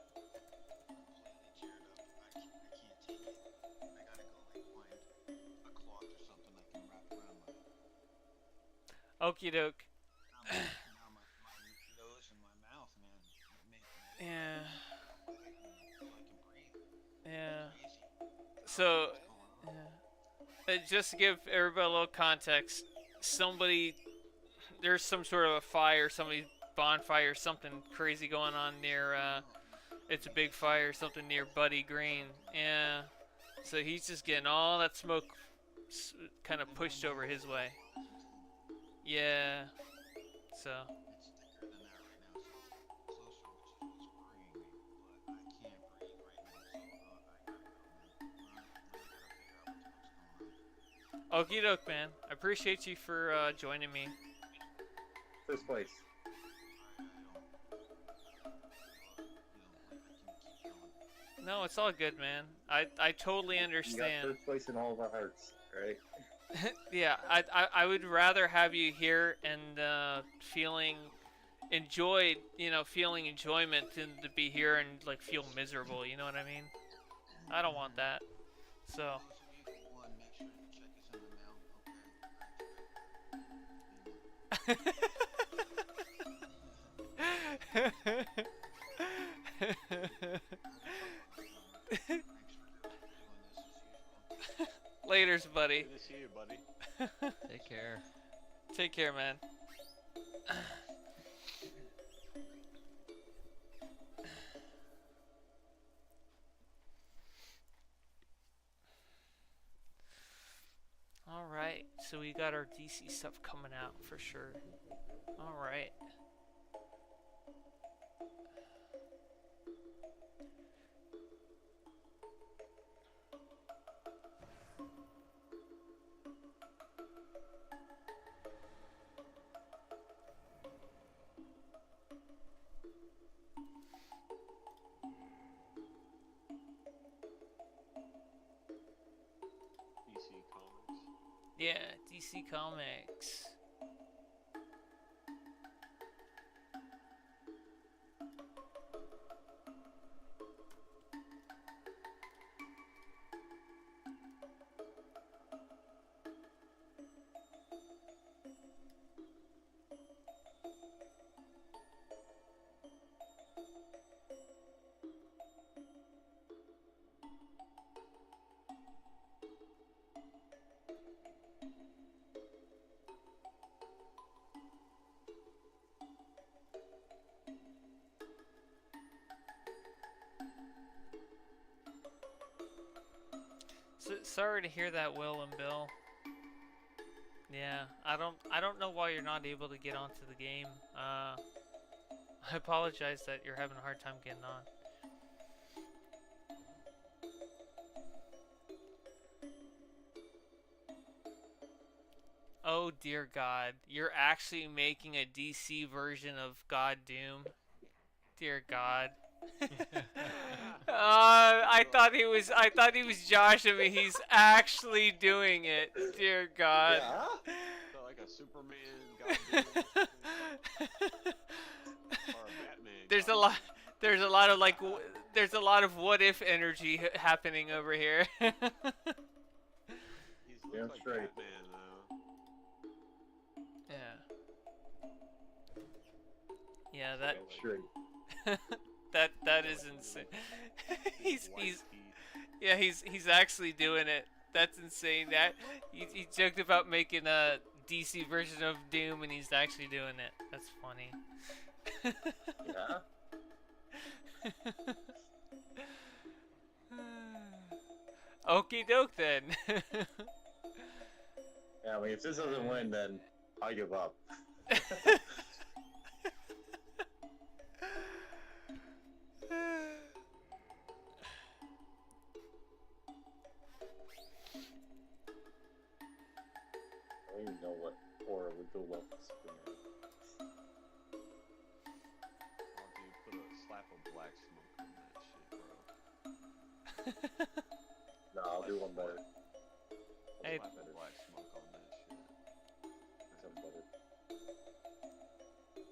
completely teared up. I can't take it. I gotta go like find a cloth or something I can wrap around my. Okie doke. Now my nose and my mouth, man. Yeah. So I can breathe. Yeah. Crazy. So, What's going on? just to give everybody a little context, there's some sort of a fire, somebody's bonfire, something crazy going on near, it's a big fire, something near Buddy Green. Yeah. So he's just getting all that smoke kind of pushed over his way. Yeah. So. It's thicker than that right now, so it's closer, which is what's worrying me. But I can't breathe right now, so I gotta go, man. I gotta figure out what's going on. Okie doke, man. I appreciate you for joining me. First place. No, it's all good, man. I totally You got understand. first place in all of our hearts, right? Yeah, I would rather have you here and feeling enjoyment than to be here and like feel miserable. You know what I mean? I don't want that. So. Laters, buddy. Good to see you, buddy. Take care. Take care, man. so we got our DC stuff coming out for sure. Alright. DC Comics. Yeah, DC Comics. So, sorry to hear that, Will and Bill. Yeah, I don't know why you're not able to get onto the game. I apologize that you're having a hard time getting on. Oh dear God, you're actually making a DC version of God Doom. Dear God. I thought he was joshing me. He's actually doing it. Dear God. Yeah. So like a Superman, Godzilla, or a Batman. There's a lot. There's a lot of like. There's a lot of what if energy happening over here. He's Damn looks like straight. Batman though. Yeah. Yeah. That. Straight. That is insane. he's White teeth. yeah he's actually doing it. That's insane. That he joked about making a DC version of Doom, and he's actually doing it. That's funny. Yeah. Okie doke then. Yeah, I mean, if this doesn't win, then I give up. I don't even know what aura would go well with Superman. Oh, dude, put a slap of black smoke on that shit, bro. No, I'll do one better. Hey. Slap of black smoke on that shit. Something better.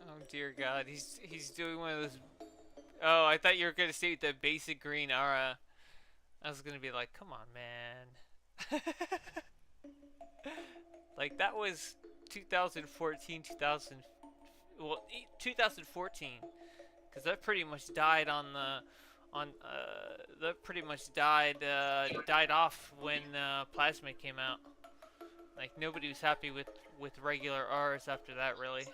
Oh dear God, he's doing one of those. Oh, I thought you were gonna say the basic green aura. I was gonna be like, come on, man. Like that was 2014, 2014, because that pretty much died on the that pretty much died off when Plasma came out. Like nobody was happy with regular R's after that, really.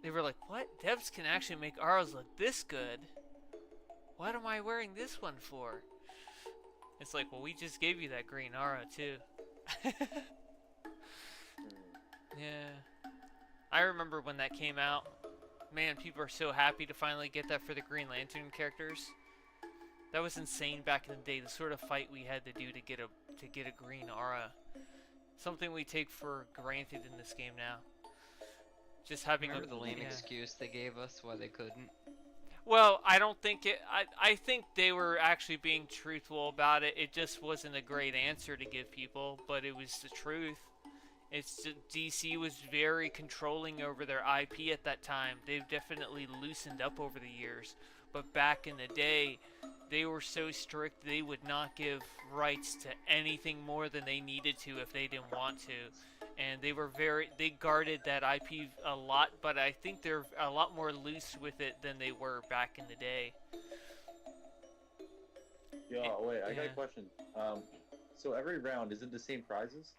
They were like, what? Devs can actually make R's look this good? What am I wearing this one for? It's like, well, we just gave you that green aura too. Yeah. I remember when that came out. Man, people are so happy to finally get that for the Green Lantern characters. That was insane back in the day, the sort of fight we had to do to get a green aura. Something we take for granted in this game now. Just having Remember the lame yeah. excuse they gave us why they couldn't? Well, I don't think it. I think they were actually being truthful about it. It just wasn't a great answer to give people, but it was the truth. It's just, DC was very controlling over their IP at that time. They've definitely loosened up over the years, but back in the day, they were so strict they would not give rights to anything more than they needed to if they didn't want to. And they guarded that IP a lot, but I think they're a lot more loose with it than they were back in the day. Yo, wait, I got a Yeah. question. So every round, is it the same prizes?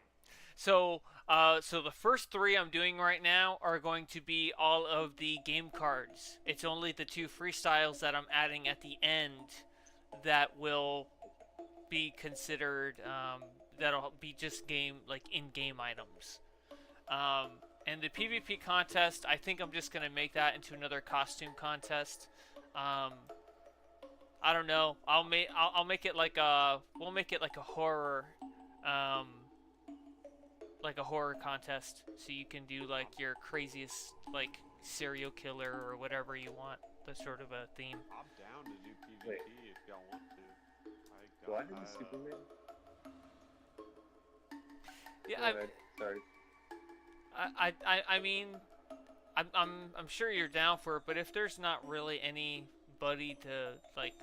So the first 3 I'm doing right now are going to be all of the game cards. It's only the 2 freestyles that I'm adding at the end that will be considered that'll be just in-game items. And the PvP contest, I think I'm just gonna make that into another costume contest. I don't know. I'll make it like we'll make it like a horror contest, so you can do like your craziest like serial killer or whatever you want. That's sort of a theme. I'm down to do PvP Wait. if y'all want to. Do I do Superman? Yeah, Go ahead. Sorry. I mean, I'm sure you're down for it, but if there's not really anybody to like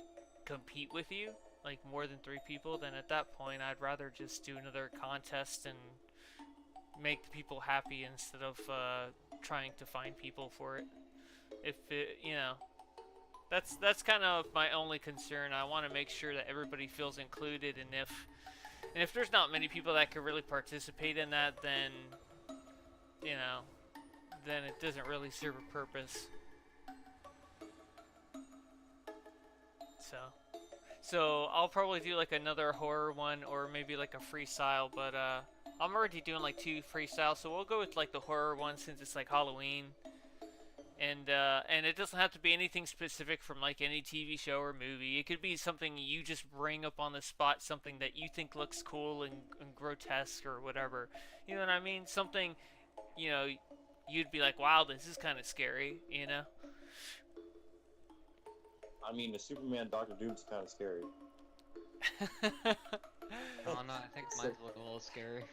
compete with you, like more than 3 people, then at that point I'd rather just do another contest and make the people happy instead of trying to find people for it. If it, you know, that's kind of my only concern. I want to make sure that everybody feels included, and if there's not many people that could really participate in that, then you know, then it doesn't really serve a purpose. So I'll probably do like another horror one, or maybe like a freestyle, but I'm already doing like 2 freestyles, so we'll go with like the horror one since it's like Halloween. And it doesn't have to be anything specific from like any TV show or movie. It could be something you just bring up on the spot, something that you think looks cool and grotesque or whatever. You know what I mean? Something, you know, you'd be like, wow, this is kind of scary, you know? I mean, the Superman Doctor Doom's kind of scary. Oh no, I think mine's look a little scary.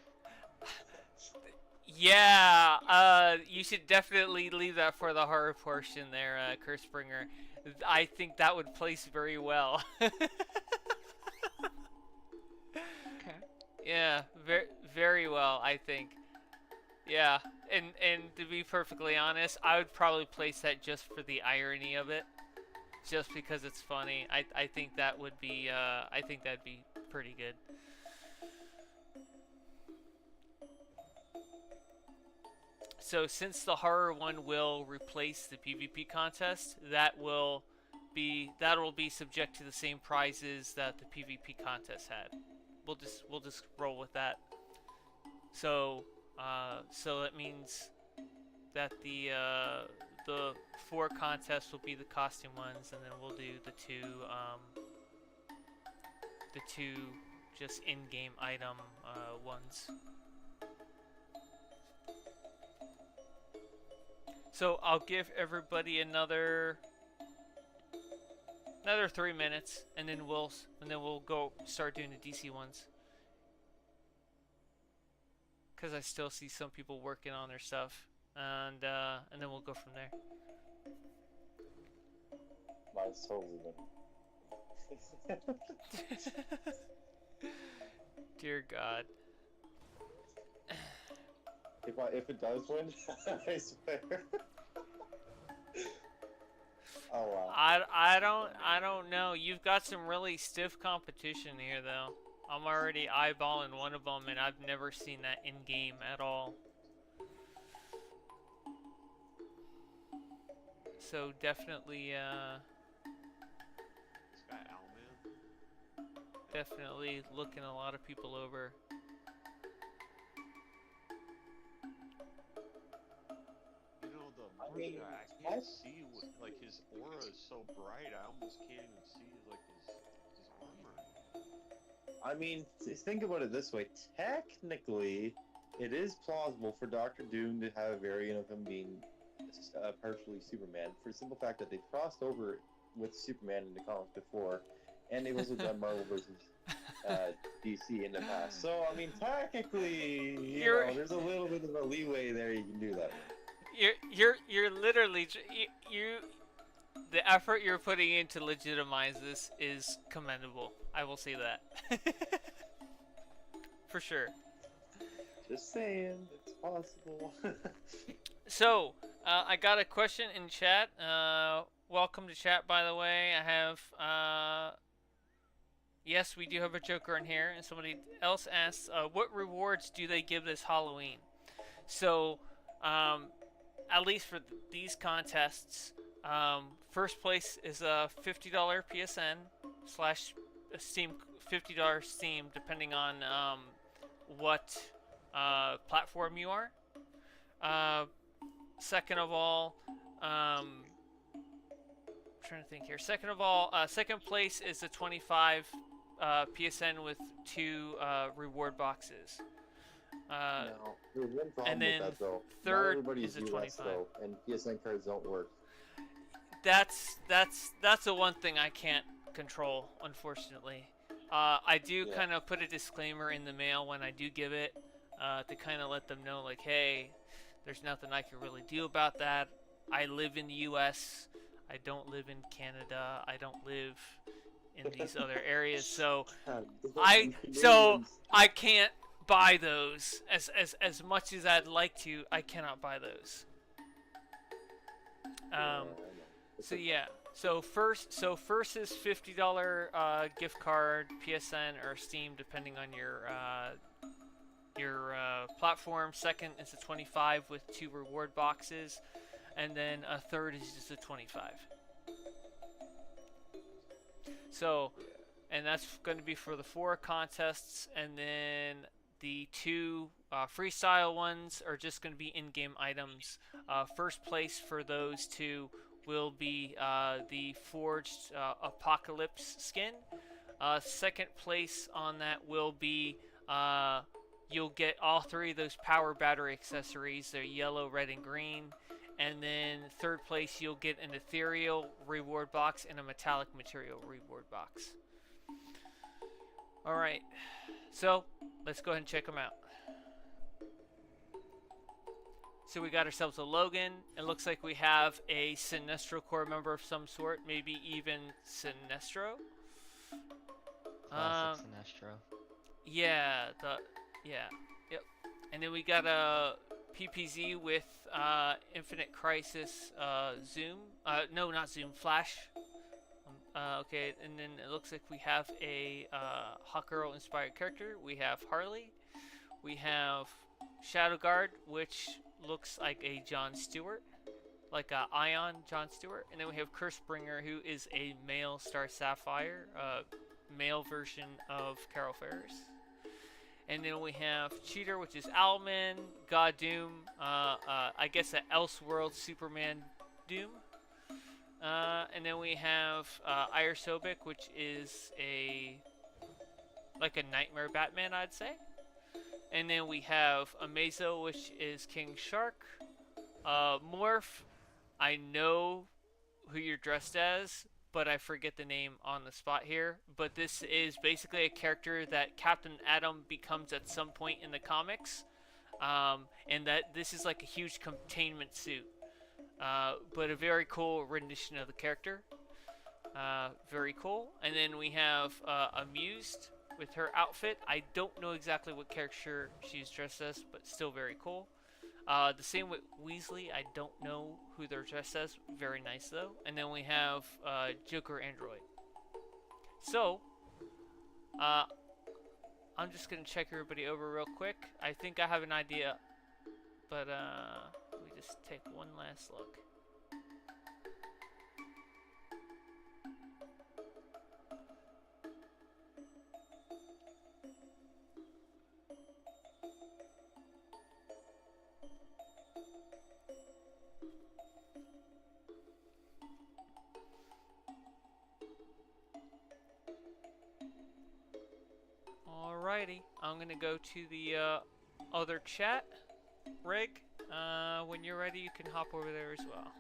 Yeah, you should definitely leave that for the horror portion there, Kurtzbringer. I think that would place very well. Okay. Yeah, very well, I think. Yeah, and to be perfectly honest, I would probably place that just for the irony of it, just because it's funny. I think that would be I think that'd be pretty good. So since the horror one will replace the PvP contest, that'll be subject to the same prizes that the PvP contest had. We'll just roll with that. So that means that the 4 contests will be the costume ones, and then we'll do the two just in-game item ones. So I'll give everybody another 3 minutes, and then we'll go start doing the DC ones. Cause I still see some people working on their stuff, and then we'll go from there. Mine's totally different. Dear God. If it does win, I swear. Oh wow. I don't know. You've got some really stiff competition here, though. I'm already eyeballing one of them, and I've never seen that in game at all. So definitely, This guy Owlman. definitely looking a lot of people over. You know, the I March mean, guy, I can't see what, like, his aura is so bright, I almost can't even see, like, his armor. I mean, think about it this way. Technically, it is plausible for Doctor Doom to have a variant of him being partially Superman, for the simple fact that they've crossed over with Superman in the comics before, and they've also done Marvel versus DC in the past. So, I mean, technically, you know, there's a little bit of a leeway there you can do that with. You're literally the effort you're putting in to legitimize this is commendable. I will say that. For sure. Just saying, it's possible. So, I got a question in chat. Welcome to chat, by the way. I have, yes, we do have a Joker in here, and somebody else asks, what rewards do they give this Halloween? So, at least for these contests, first place is a $50 PSN / Steam, $50 Steam, depending on what platform you are. Second of all, trying to think here. Second of all, second place is the 25 PSN with 2 reward boxes. Now, there's one problem and then with that though. third Not everybody is is a US 25. though, and PSN cards don't work. That's the one thing I can't control, unfortunately. I do Yeah. kind of put a disclaimer in the mail when I do give it, to kind of let them know, like, hey, there's nothing I can really do about that. I live in the U.S. I don't live in Canada. I don't live in these other areas, so I can't buy those as much as I'd like to. I cannot buy those. So yeah. So first is $50 gift card, PSN or Steam, depending on your platform. Second is a 25 with 2 reward boxes, and then a third is just a 25. So, and that's going to be for the 4 contests, and then the 2 freestyle ones are just going to be in-game items. First place for those 2 will be the forged Apocalypse skin. Second place on that will be you'll get all 3 of those power battery accessories. They're yellow, red, and green. And then third place, you'll get an ethereal reward box and a metallic material reward box. All right, so let's go ahead and check them out. So we got ourselves a Logan. It looks like we have a Sinestro core member of some sort, maybe even Sinestro. Classic Sinestro. Yeah, yep. And then we got a PPZ with Infinite Crisis Zoom. No, not Zoom, Flash. Okay, and then it looks like we have a Hawkgirl inspired character. We have Harley. We have Shadow Guard, which looks like a Jon Stewart, like a Ion Jon Stewart. And then we have Cursebringer, who is a male Star Sapphire, male version of Carol Ferris. And then we have Cheater, which is Owlman, God Doom, I guess an Elseworld Superman Doom. And then we have Ire Sobek, which is like a Nightmare Batman, I'd say. And then we have Amazo, which is King Shark. Morph, I know who you're dressed as, but I forget the name on the spot here. But this is basically a character that Captain Atom becomes at some point in the comics. And that this is like a huge containment suit. But a very cool rendition of the character. Very cool. And then we have Amused with her outfit. I don't know exactly what character she's dressed as, but still very cool. The same with Weasley. I don't know who they're dressed as. Very nice though. And then we have Joker Android. So, I'm just gonna check everybody over real quick. I think I have an idea, but let me just take one last look. Alrighty, I'm gonna go to the other chat rig. When you're ready, you can hop over there as well.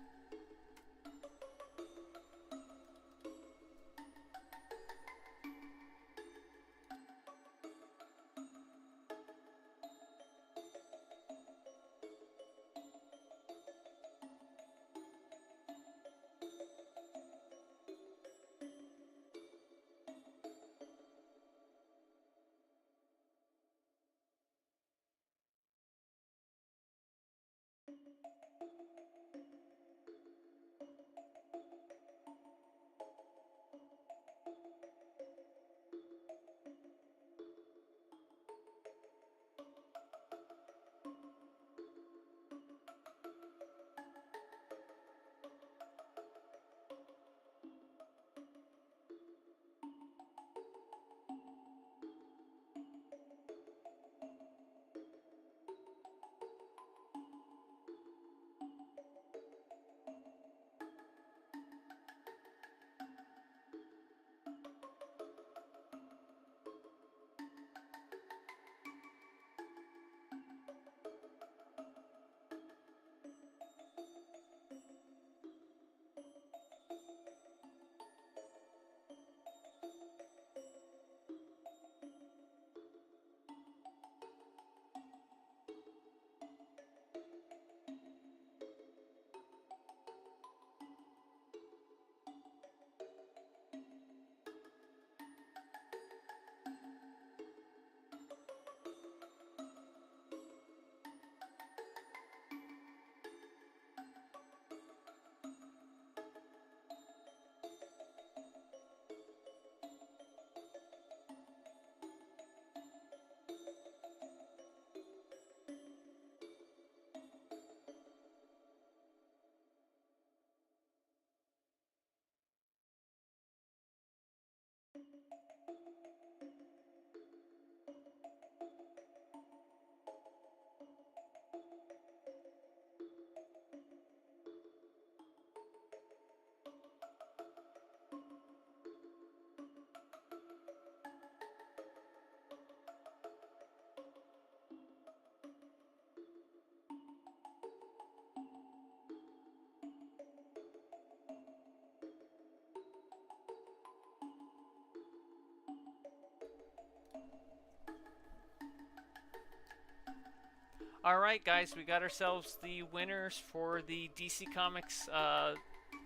Alright guys, we got ourselves the winners for the DC Comics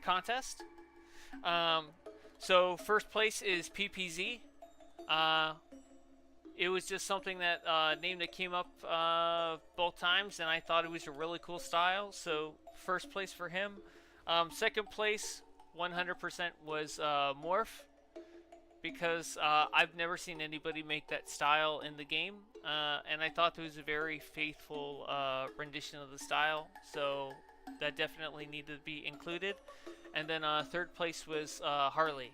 contest. So first place is PPZ. It was just something that name that came up both times, and I thought it was a really cool style. So first place for him. Second place, 100% was Morph, because I've never seen anybody make that style in the game, and I thought it was a very faithful rendition of the style. So that definitely needed to be included. And then third place was Harley,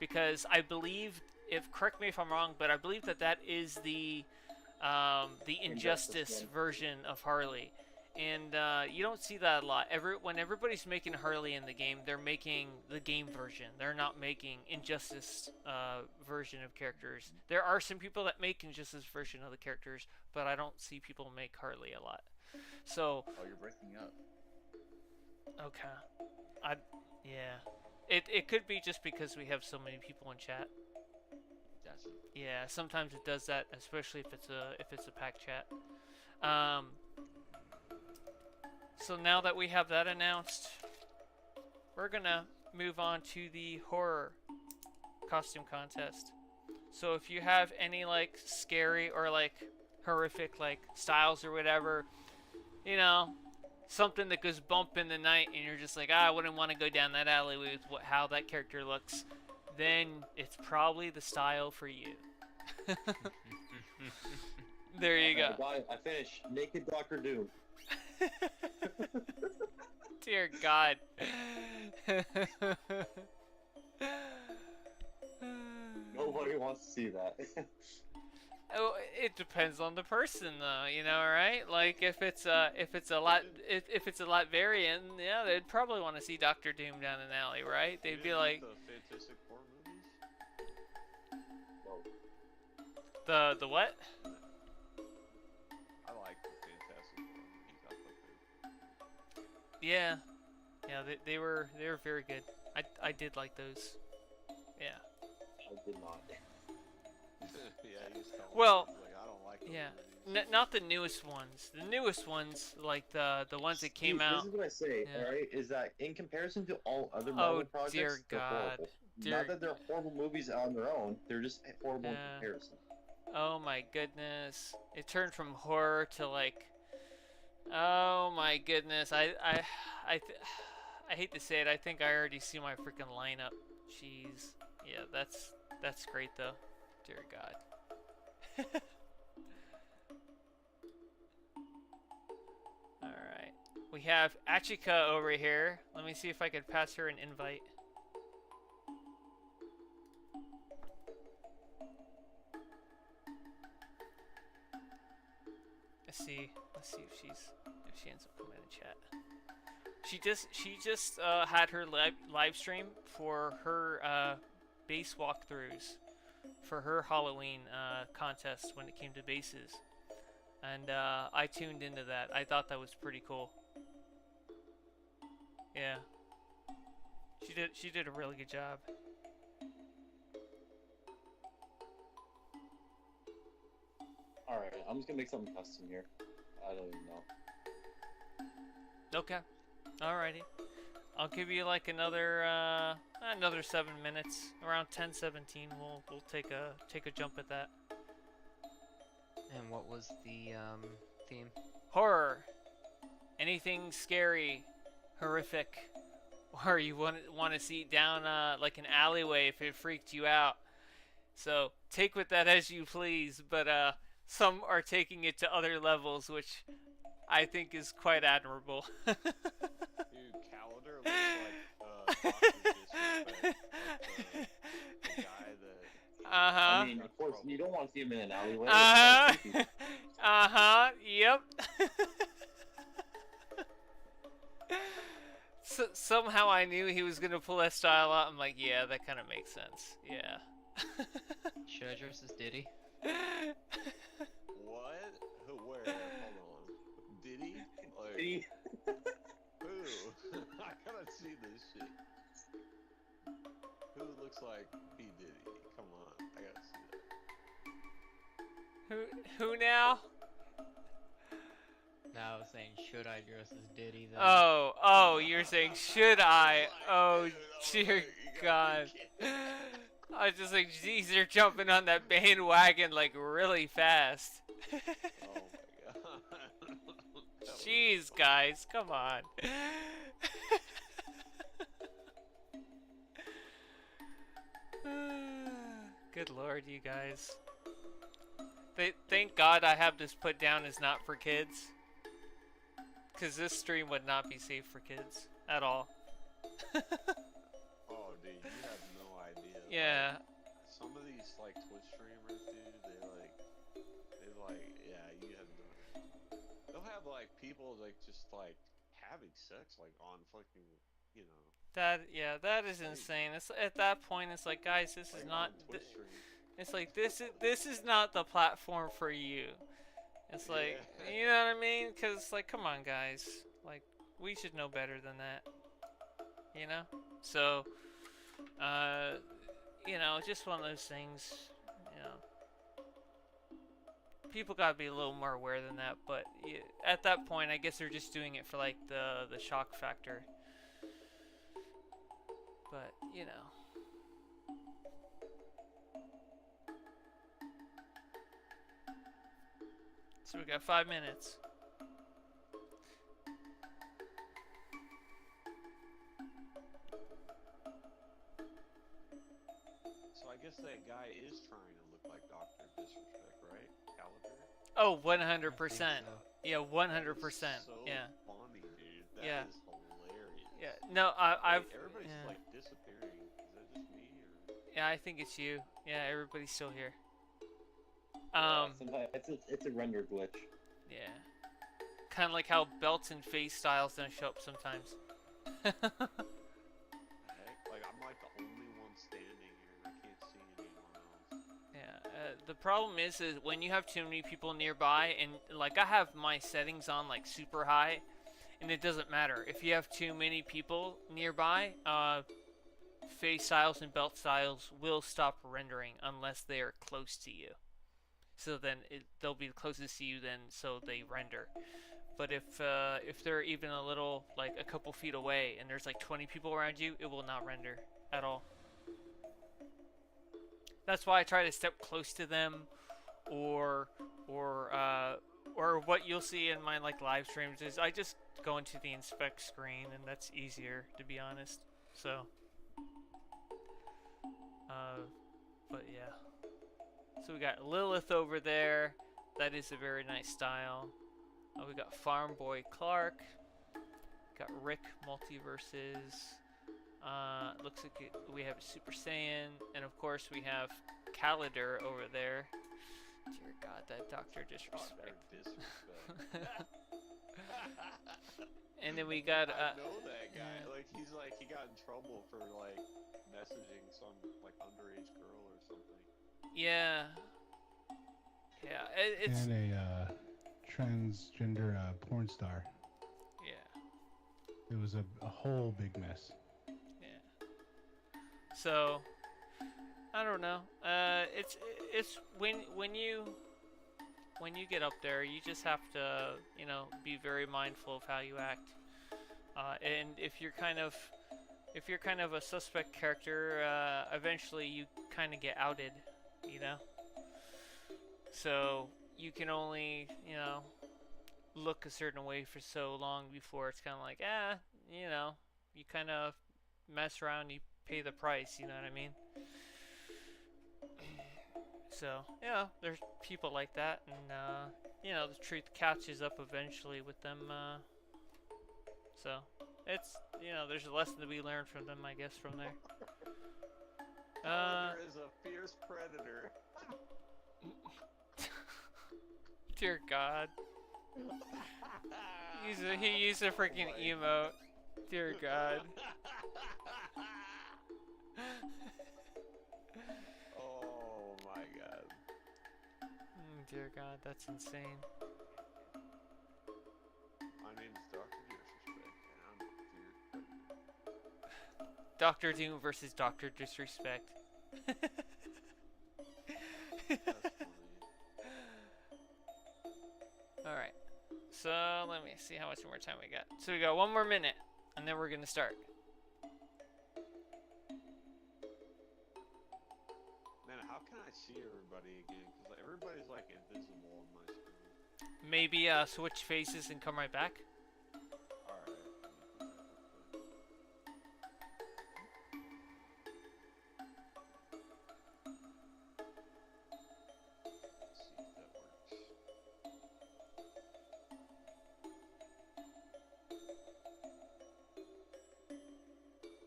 because I believe, correct me if I'm wrong, but I believe that is the Injustice version of Harley, and you don't see that a lot. When everybody's making Harley in the game, they're making the game version. They're not making Injustice version of characters. There are some people that make Injustice version of the characters, but I don't see people make Harley a lot. So. Oh, you're breaking up. Okay. Yeah. It could be just because we have so many people in chat. Gotcha. Yeah, sometimes it does that, especially if it's a packed chat. So now that we have that announced, we're gonna move on to the horror costume contest. So if you have any like scary or like horrific like styles or whatever, you know, something that goes bump in the night and you're just like, I wouldn't want to go down that alleyway with how that character looks, then it's probably the style for you. There you go. I finished Naked Dr. Doom. Dear God. Nobody wants to see that. Oh, it depends on the person, though. You know, right? Like if it's a lot variant, yeah, they'd probably want to see Doctor Doom down an alley, right? They'd be like the Fantastic Four movies. the what? I like the Fantastic Four movies. I thought Yeah, they were very good. I did like those. Yeah. I did not. yeah, he's telling Well, me, like, I don't like those yeah. movies. Not the newest ones. The newest ones, like the ones that came Steve, out. This is what I say, Yeah. alright? Is that in comparison to all other Marvel projects, dear they're God. horrible. Not that they're horrible movies on their own, they're just horrible in Yeah. comparison. Oh my goodness! It turned from horror to like. Oh my goodness! I hate to say it. I think I already see my freaking lineup. Jeez. Yeah, that's great though. Dear God. Alright. We have Achika over here. Let me see if I could pass her an invite. Let's see if she ends up coming in chat. She just had her live stream for her base walkthroughs for her Halloween contest when it came to bases, and I tuned into that. I thought that was pretty cool. Yeah, she did a really good job. Alright, I'm just gonna make something custom here. I don't even know. Okay, alrighty. I'll give you like another 7 minutes, around 10:17. We'll take a jump at that. And what was the theme? Horror. Anything scary, horrific, or you want to see down like an alleyway if it freaked you out. So take with that as you please, but some are taking it to other levels, which I think is quite admirable. Dude, Calendar looks like Dr. Disrespect. Like the guy that. I mean, of course, you don't want to see him in an alleyway. Yep. So, somehow I knew he was gonna pull that style out. I'm like, yeah, that kind of makes sense. Yeah. Should I dress as Diddy? What? Who? Where? Hold on. Did he? Like, He- who? I gotta see this shit. Who looks like P. Diddy? Come on, I gotta see that. Who now? I was saying, should I dress as Diddy then? Oh, you're saying, should I? Oh, dear God. I was just like, geez, they're jumping on that bandwagon like really fast. Oh my god. That was Jeez, funny. guys, come on. Good lord, you guys. Thank God I have this put down as not for kids. Because this stream would not be safe for kids at all. Oh, dude, you have no idea. Yeah. Like, some of these like Twitch streamers, dude, they like, yeah, you have no idea. They'll have like people like just like having sex like on fucking, you know, That is insane. It's at that point, it's like, guys, this is like not. on Twitch stream. It's like this is not the platform for you. It's like, Yeah. you know what I mean? Cause like, come on, guys. Like, we should know better than that. You know? So, you know, just one of those things. You know, people gotta be a little more aware than that. But at that point, I guess they're just doing it for like the shock factor. But you know. So we got 5 minutes. So I guess that guy is trying to look like Dr. Disrespect, right? Caliber? Oh, I 100%. think so. Yeah, 100%. So Yeah. funny, dude. That Yeah. is hilarious. Yeah. No, I've. Wait, everybody's Yeah. like disappearing. Is that just me or? Yeah, I think it's you. Yeah, everybody's still here. Sometimes it's a render glitch. Yeah. Kind of like how belts and face styles don't show up sometimes. Heck? Like I'm like the only one standing here and I can't see anyone else. Yeah, the problem is when you have too many people nearby, and like I have my settings on like super high, and it doesn't matter if you have too many people nearby. Face styles and belt styles will stop rendering unless they are close to you. So then they'll be closest to you, then so they render. But if they're even a little, like a couple feet away, and there's like 20 people around you, it will not render at all. That's why I try to step close to them, or what you'll see in my like live streams is I just go into the inspect screen, and that's easier, to be honest. So, but yeah. So we got Lilith over there. That is a very nice style. We got Farm Boy Clark. Got Rick Multiverses. Looks like we have Super Saiyan, and of course we have Calendar over there. Dear God, that Dr. Disrespect. Disrespect. And then we got I know that guy. Like he got in trouble for like messaging some like underage girl or something. yeah, it's And a transgender porn star. yeah. It was a whole big mess. Yeah. So, I don't know. It's when you get up there, you just have to, you know, be very mindful of how you act. And if you're kind of a suspect character, eventually you kind of get outed, you know. So you can only, you know, look a certain way for so long before it's kind of like, you know, you kind of mess around, you pay the price, you know what I mean? So, yeah, there's people like that, and, you know, the truth catches up eventually with them, so, it's, you know, there's a lesson to be learned from them, I guess, from there. Calendar is a fierce predator. Dear God. He used a freaking emote. Dear God. Oh my God. Dear God, that's insane. My name's Dr. Disrespect, and I'm here. Doctor Doom versus Dr. Disrespect. That's funny. Alright. So let me see how much more time we got. So we got 1 more minute, and then we're gonna start. Man, how can I see everybody again? Because everybody's like invisible on my screen. Maybe switch faces and come right back. Alright. Let's see if that works.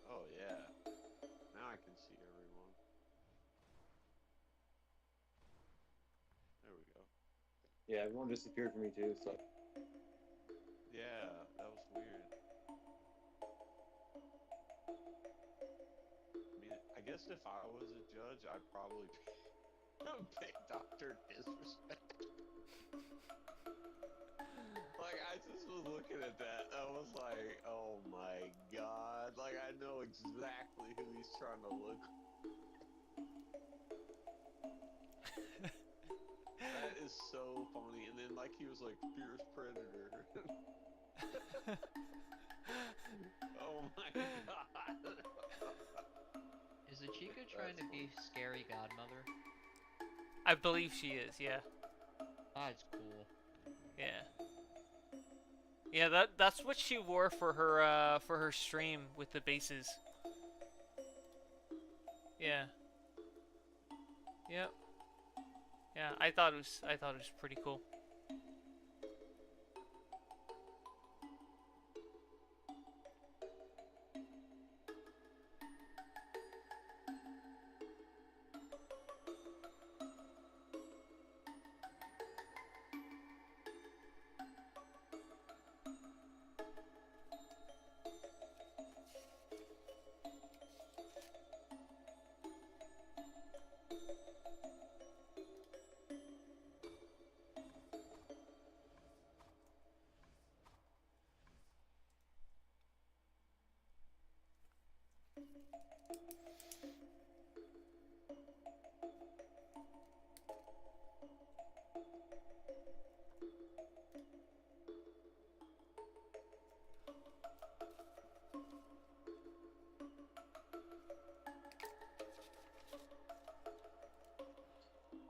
Oh yeah. Now I can see everyone. There we go. Yeah, everyone disappeared from me too. So Yeah, that was weird. I mean, I guess if I was a judge, I'd probably pick Dr. Disrespect. Like, I just was looking at that, I was like, oh my god. Like, I know exactly who he's trying to look. That is so funny. And then, like, he was like, fierce predator. Oh my god. Is the Chica trying to be scary godmother? I believe she is. Yeah. That's cool. Yeah. Yeah. That's what she wore for her stream with the bases. Yeah. Yep. Yeah. I thought it was pretty cool.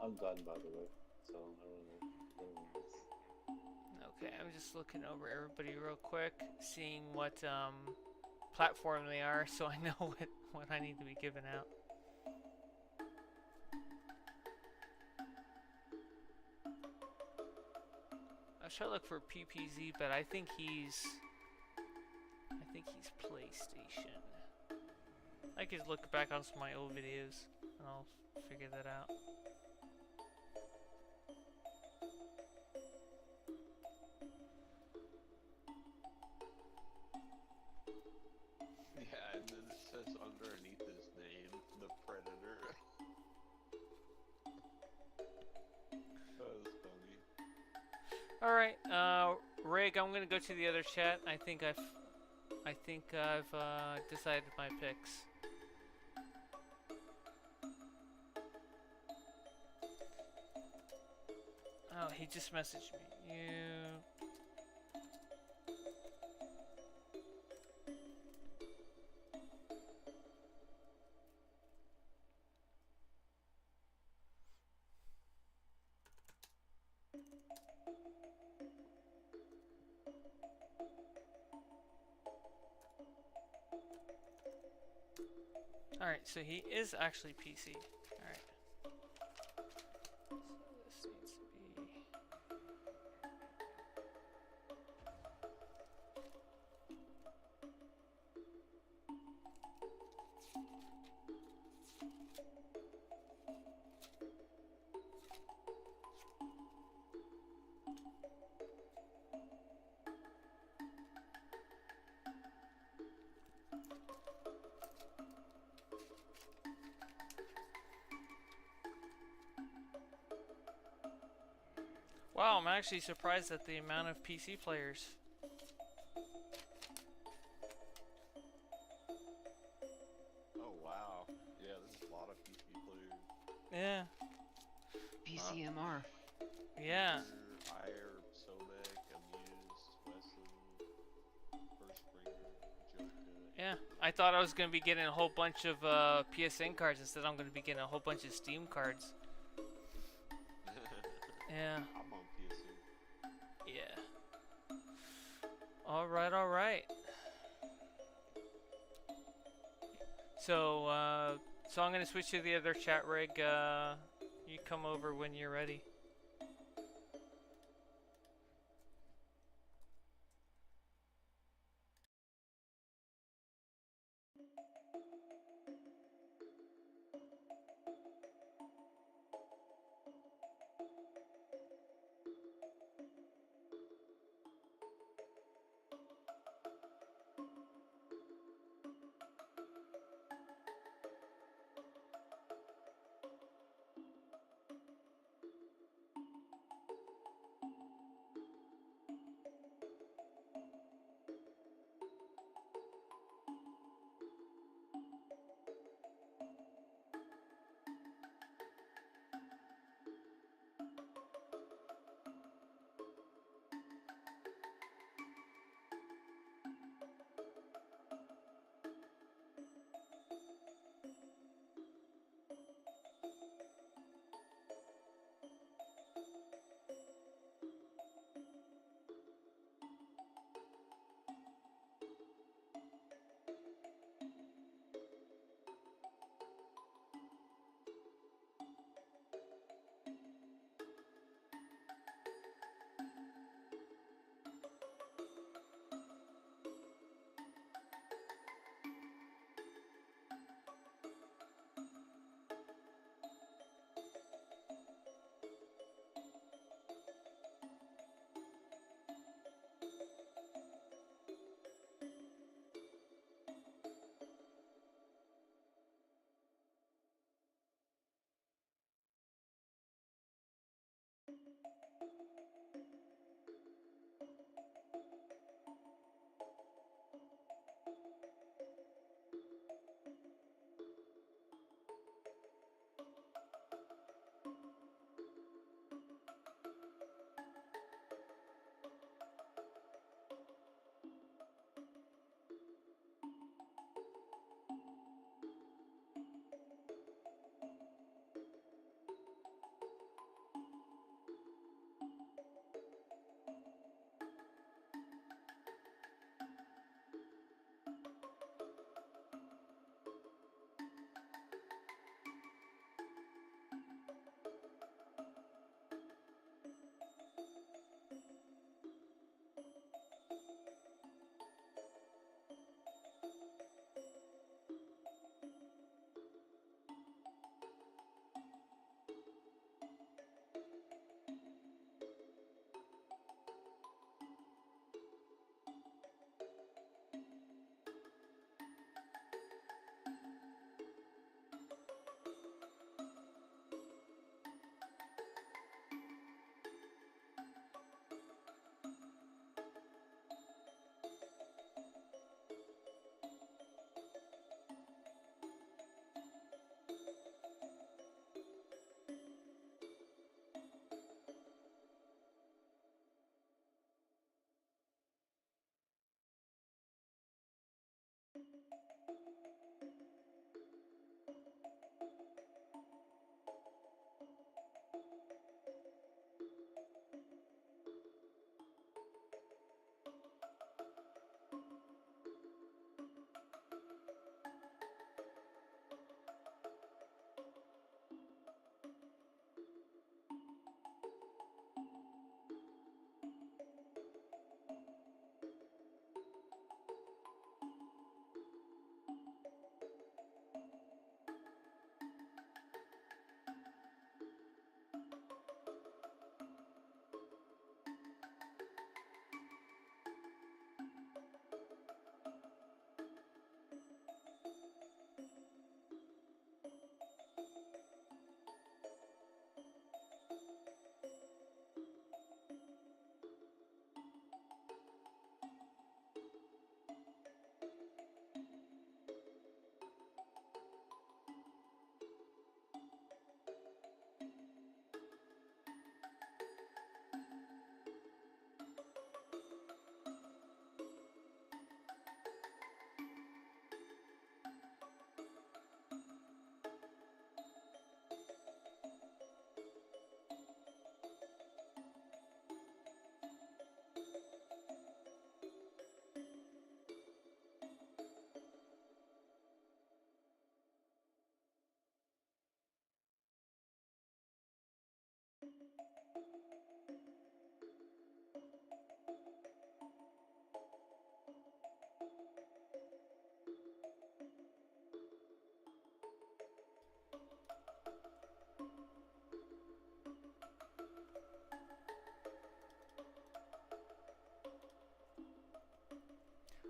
I'm done, by the way. So I don't know. Okay, I'm just looking over everybody real quick, seeing what platform they are, so I know what I need to be giving out. I was trying to look for PPZ, but I think he's PlayStation. I could look back on some of my old videos, and I'll figure that out. Yeah, and then it says underneath his name, the Predator. That was funny. Alright, Rig, I'm gonna go to the other chat. I think I've decided my picks. Oh, he just messaged me. You... Alright, so he is actually PC. Alright. So this needs to be... Wow, I'm actually surprised at the amount of PC players. Oh wow. Yeah, there's a lot of PC players. Yeah. PCMR. Yeah. Ire, Sobek, Amuse. I thought I was gonna be getting a whole bunch of PSN cards. Instead, I'm gonna be getting a whole bunch of Steam cards. Yeah. I'm on PSN. Yeah. All right. All right. So, so I'm gonna switch to the other chat rig. You come over when you're ready.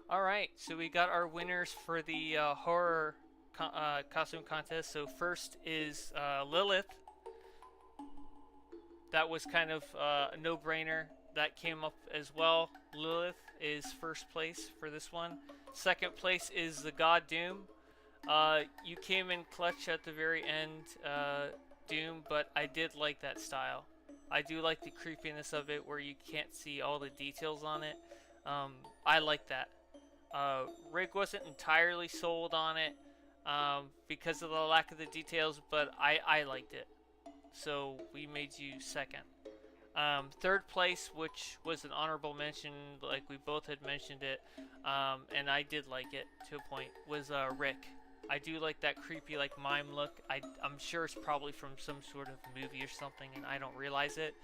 All right, so we got our winners for the horror costume contest. So first is Lilith. That was kind of a no-brainer. That came up as well. Lilith is first place for this one. Second place is the God Doom. You came in clutch at the very end, Doom, but I did like that style. I do like the creepiness of it where you can't see all the details on it. I like that. Rick wasn't entirely sold on it because of the lack of the details, but I liked it. So we made you second. Third place, which was an honorable mention, like we both had mentioned it, and I did like it to a point, was Rick. I do like that creepy, like mime look. I'm sure it's probably from some sort of movie or something, and I don't realize it,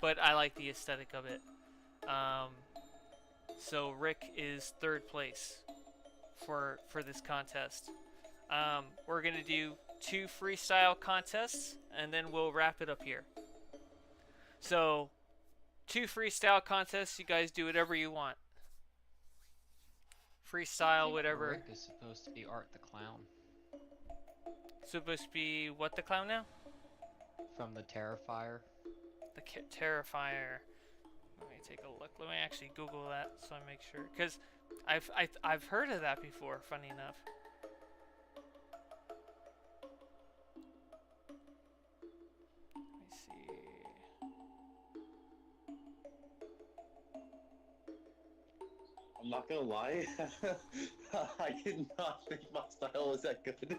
but I like the aesthetic of it. So Rick is third place for this contest. We're gonna do 2 freestyle contests, and then we'll wrap it up here. So, 2 freestyle contests. You guys do whatever you want. Freestyle, whatever. Rick is supposed to be Art the Clown Supposed to be what the clown now? from the Terrifier. The Terrifier. Let me take a look. Let me actually Google that so I make sure, because I've heard of that before. Funny enough. Let me see. I'm not gonna lie, I did not think my style was that good.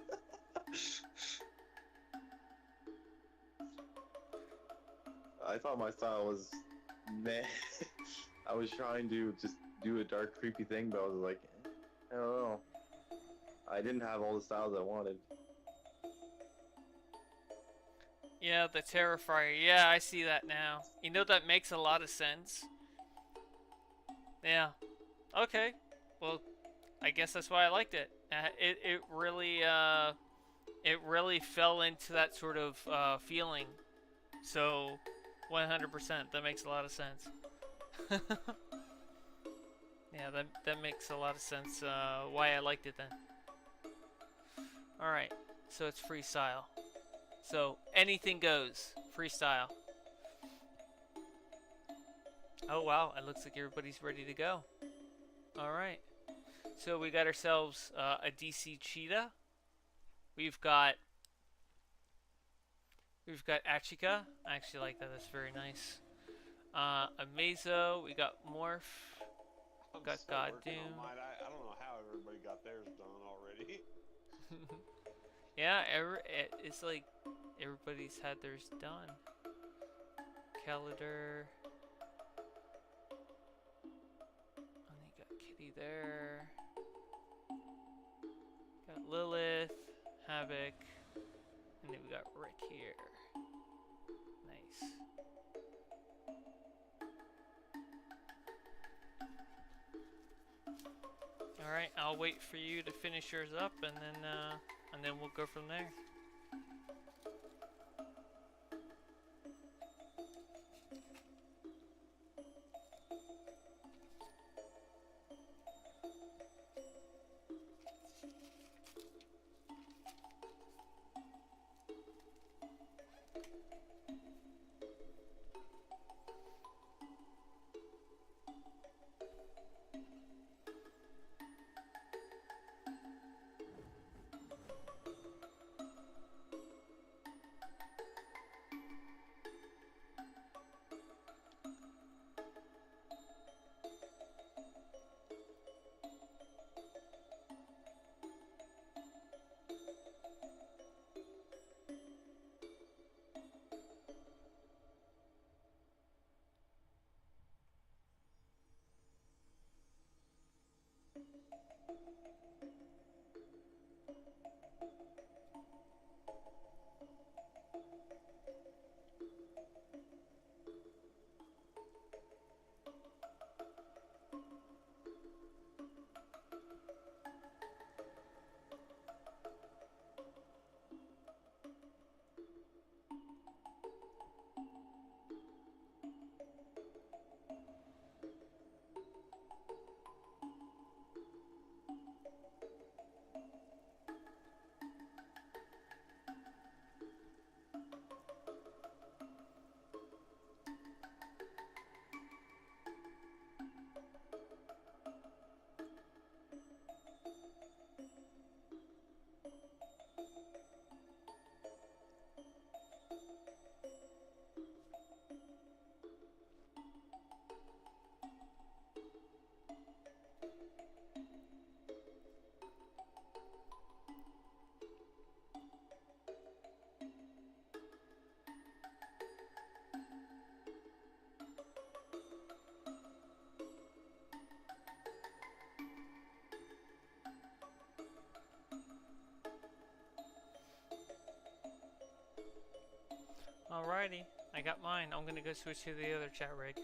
I thought my style was meh. I was trying to just do a dark, creepy thing, but I was like, I don't know. I didn't have all the styles I wanted. Yeah, the Terrifier. Yeah, I see that now. You know, that makes a lot of sense. Yeah. Okay. Well, I guess that's why I liked it. It really fell into that sort of feeling. So, 100%. That makes a lot of sense. Yeah, that makes a lot of sense. Why I liked it then. All right. So it's freestyle. So anything goes. Freestyle. Oh wow, it looks like everybody's ready to go. All right. So we got ourselves a DC Cheetah. We've got Achika. I actually like that. That's very nice. A Mazo. We got Morph. I'm Got still God working on Doom. mine. I don't know how everybody got theirs done already. Yeah, it's like everybody's had theirs done. Calendar. And you got Kitty there. Got Lilith, Havoc, and then we got Rick here. Nice. All right, I'll wait for you to finish yours up, and then we'll go from there. Alrighty, I got mine. I'm gonna go switch to the other chat rig.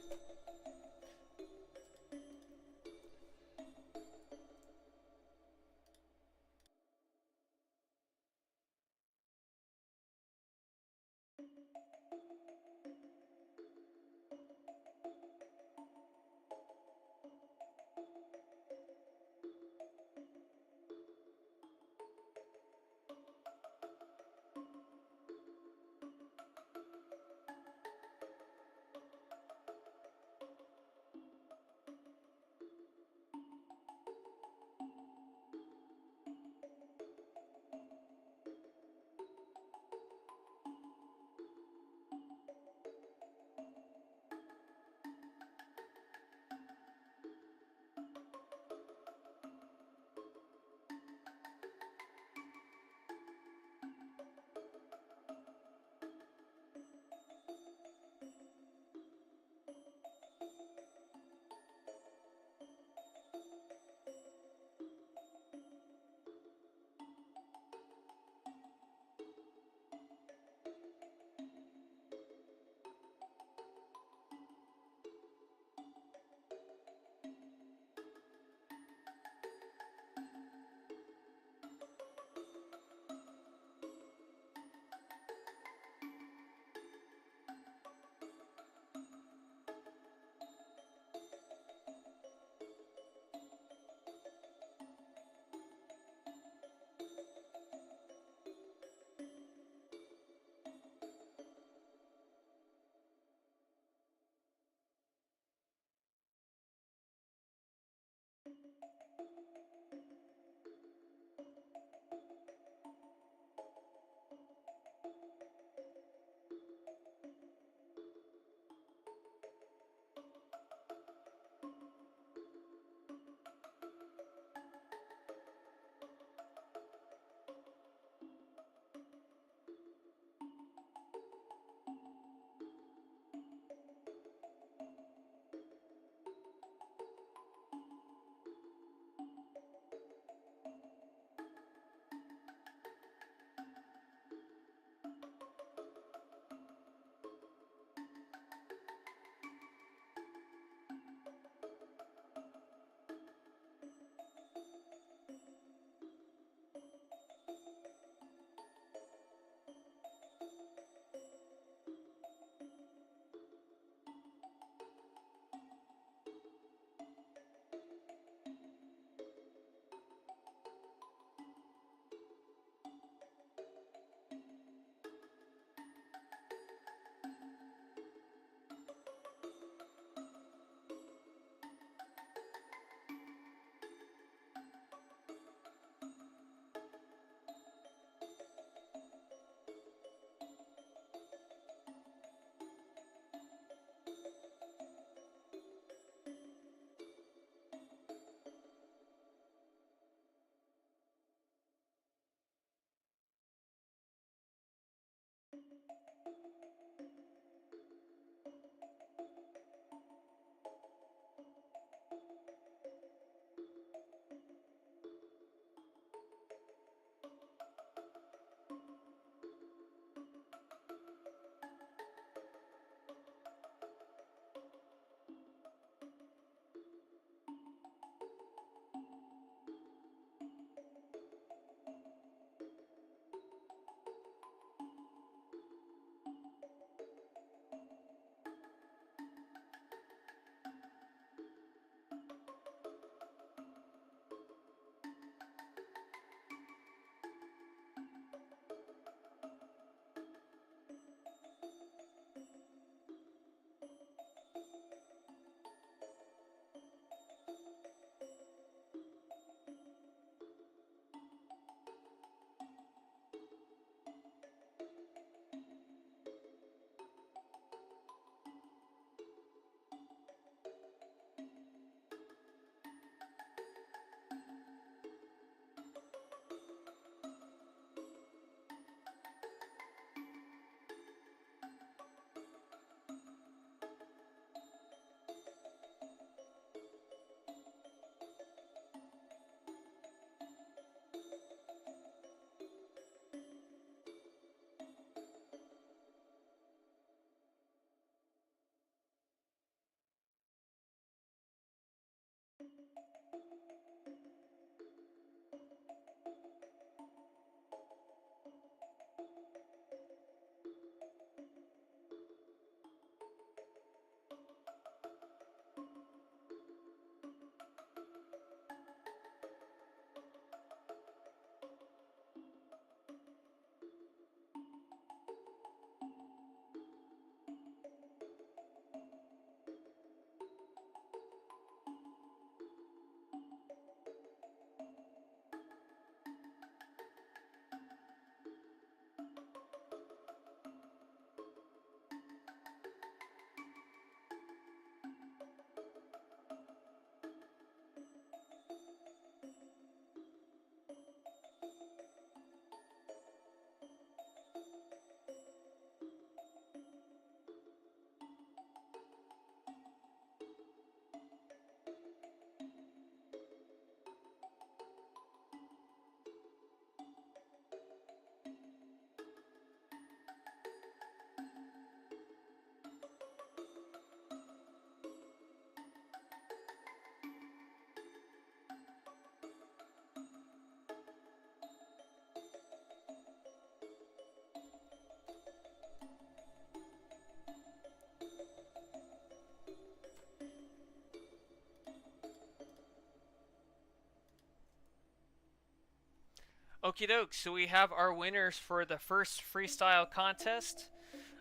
Okie doke. So we have our winners for the first freestyle contest.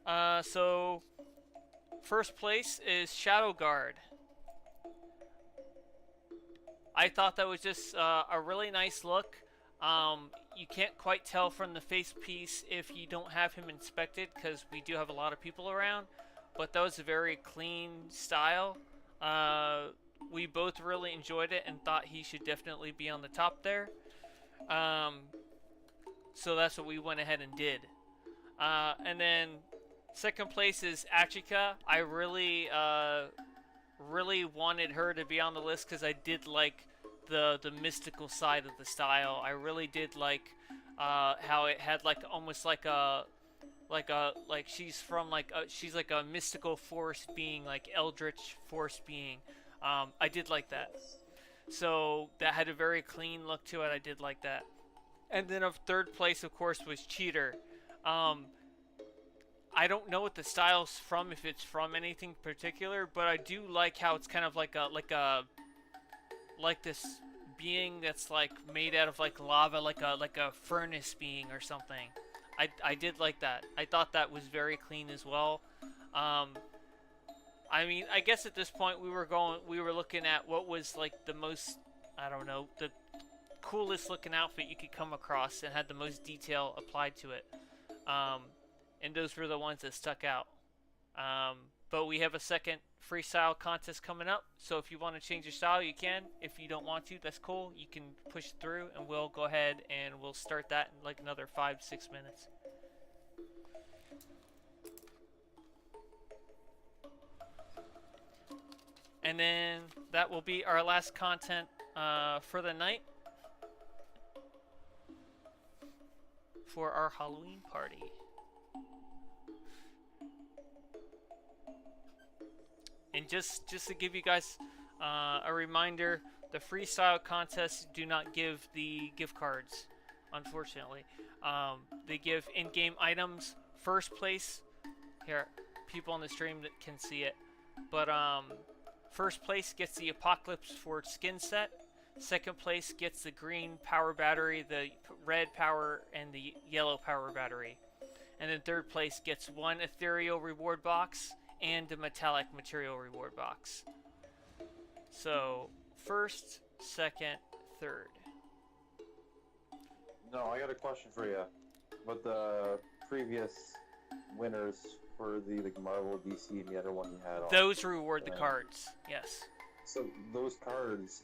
So first place is Shadow Guard. I thought that was just a really nice look. You can't quite tell from the face piece if you don't have him inspected because we do have a lot of people around. But that was a very clean style. We both really enjoyed it and thought he should definitely be on the top there. So that's what we went ahead and did. And then second place is Achika. I really wanted her to be on the list because I did like the mystical side of the style. I really did like how it had like almost like she's from she's like a mystical force being, like eldritch force being. I did like that. So that had a very clean look to it. I did like that. And then of third place, of course, was Cheater. I don't know what the style's from, if it's from anything particular, but I do like how it's kind of like this being that's like made out of like lava, like a furnace being or something. I did like that. I thought that was very clean as well. I mean, I guess at this point we were looking at what was like the most, I don't know, the coolest looking outfit you could come across and had the most detail applied to it. And those were the ones that stuck out. But we have a second freestyle contest coming up, so if you want to change your style, you can. If you don't want to, that's cool. You can push it through, and we'll go ahead and we'll start that in like another 5-6 minutes. And then that will be our last content for the night for our Halloween party. And just to give you guys a reminder, the freestyle contests do not give the gift cards, unfortunately. They give in-game items. First place, here, people on the stream that can see it, but first place gets the Apocalypse Forge skin set. Second place gets the green power battery, the red power, and the yellow power battery. And then third place gets one ethereal reward box and a metallic material reward box. So first, second, third. No, I got a question for you. But the previous winners for the Marvel, DC, and the other one you had on. Those reward the cards, yes. So those cards,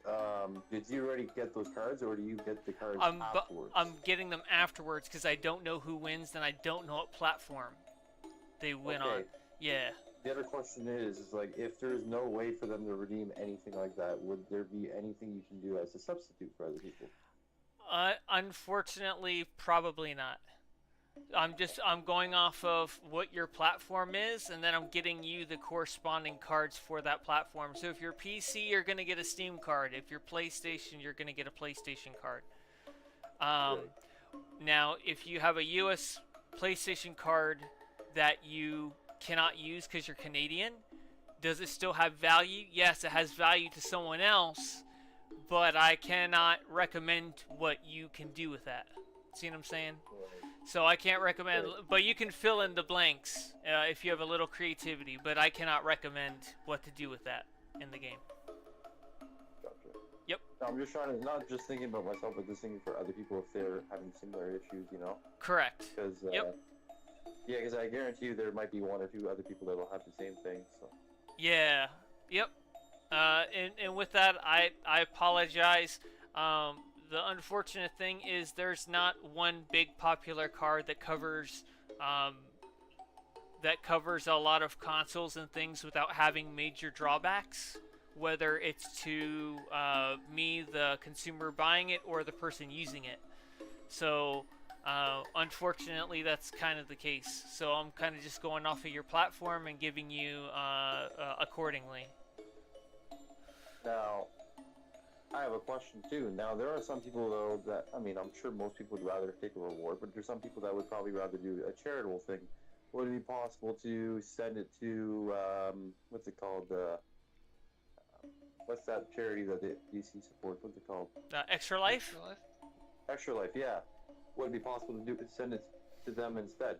did you already get those cards, or do you get the cards afterwards? I'm getting them afterwards because I don't know who wins, and I don't know what platform they win on. Yeah. The other question is like, if there's no way for them to redeem anything like that, would there be anything you can do as a substitute for other people? Unfortunately, probably not. I'm going off of what your platform is, and then I'm getting you the corresponding cards for that platform. So if you're PC, you're going to get a Steam card. If you're PlayStation, you're going to get a PlayStation card. Now, if you have a US PlayStation card that you cannot use because you're Canadian, does it still have value? Yes, it has value to someone else, but I cannot recommend what you can do with that. See what I'm saying? So I can't recommend, but you can fill in the blanks if you have a little creativity, but I cannot recommend what to do with that in the game. Gotcha. Yep. No, I'm just trying to, not just thinking about myself, but just thinking for other people if they're having similar issues, you know? Correct. Because, yep. Yeah, because I guarantee you there might be one or two other people that will have the same thing, so. Yeah, yep. And with that, I apologize. The unfortunate thing is there's not one big popular card that covers a lot of consoles and things without having major drawbacks, whether it's to me, the consumer buying it, or the person using it. So unfortunately, that's kind of the case. So I'm kind of just going off of your platform and giving you accordingly. Now, I have a question too. Now, there are some people though that, I mean, I'm sure most people would rather take a reward, but there's some people that would probably rather do a charitable thing. Would it be possible to send it to, what's it called? What's that charity that the DC supports? What's it called? Extra Life? Extra Life, yeah. would it be possible to send it to them instead?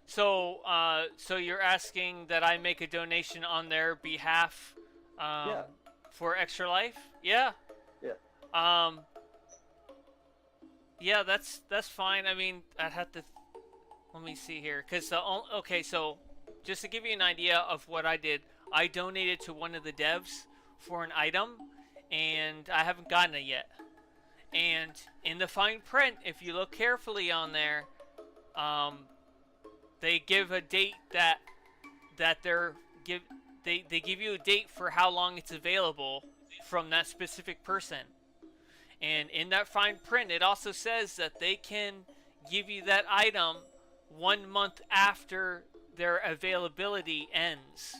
So, so you're asking that I make a donation on their behalf, Yeah. for Extra Life? Yeah. Yeah. Yeah, that's fine. I mean, I'd have to. Let me see here, cause okay, so just to give you an idea of what I did, I donated to one of the devs for an item, and I haven't gotten it yet. And in the fine print, if you look carefully on there, they give a date that they give you a date for how long it's available from that specific person. And in that fine print, it also says that they can give you that item 1 month after their availability ends.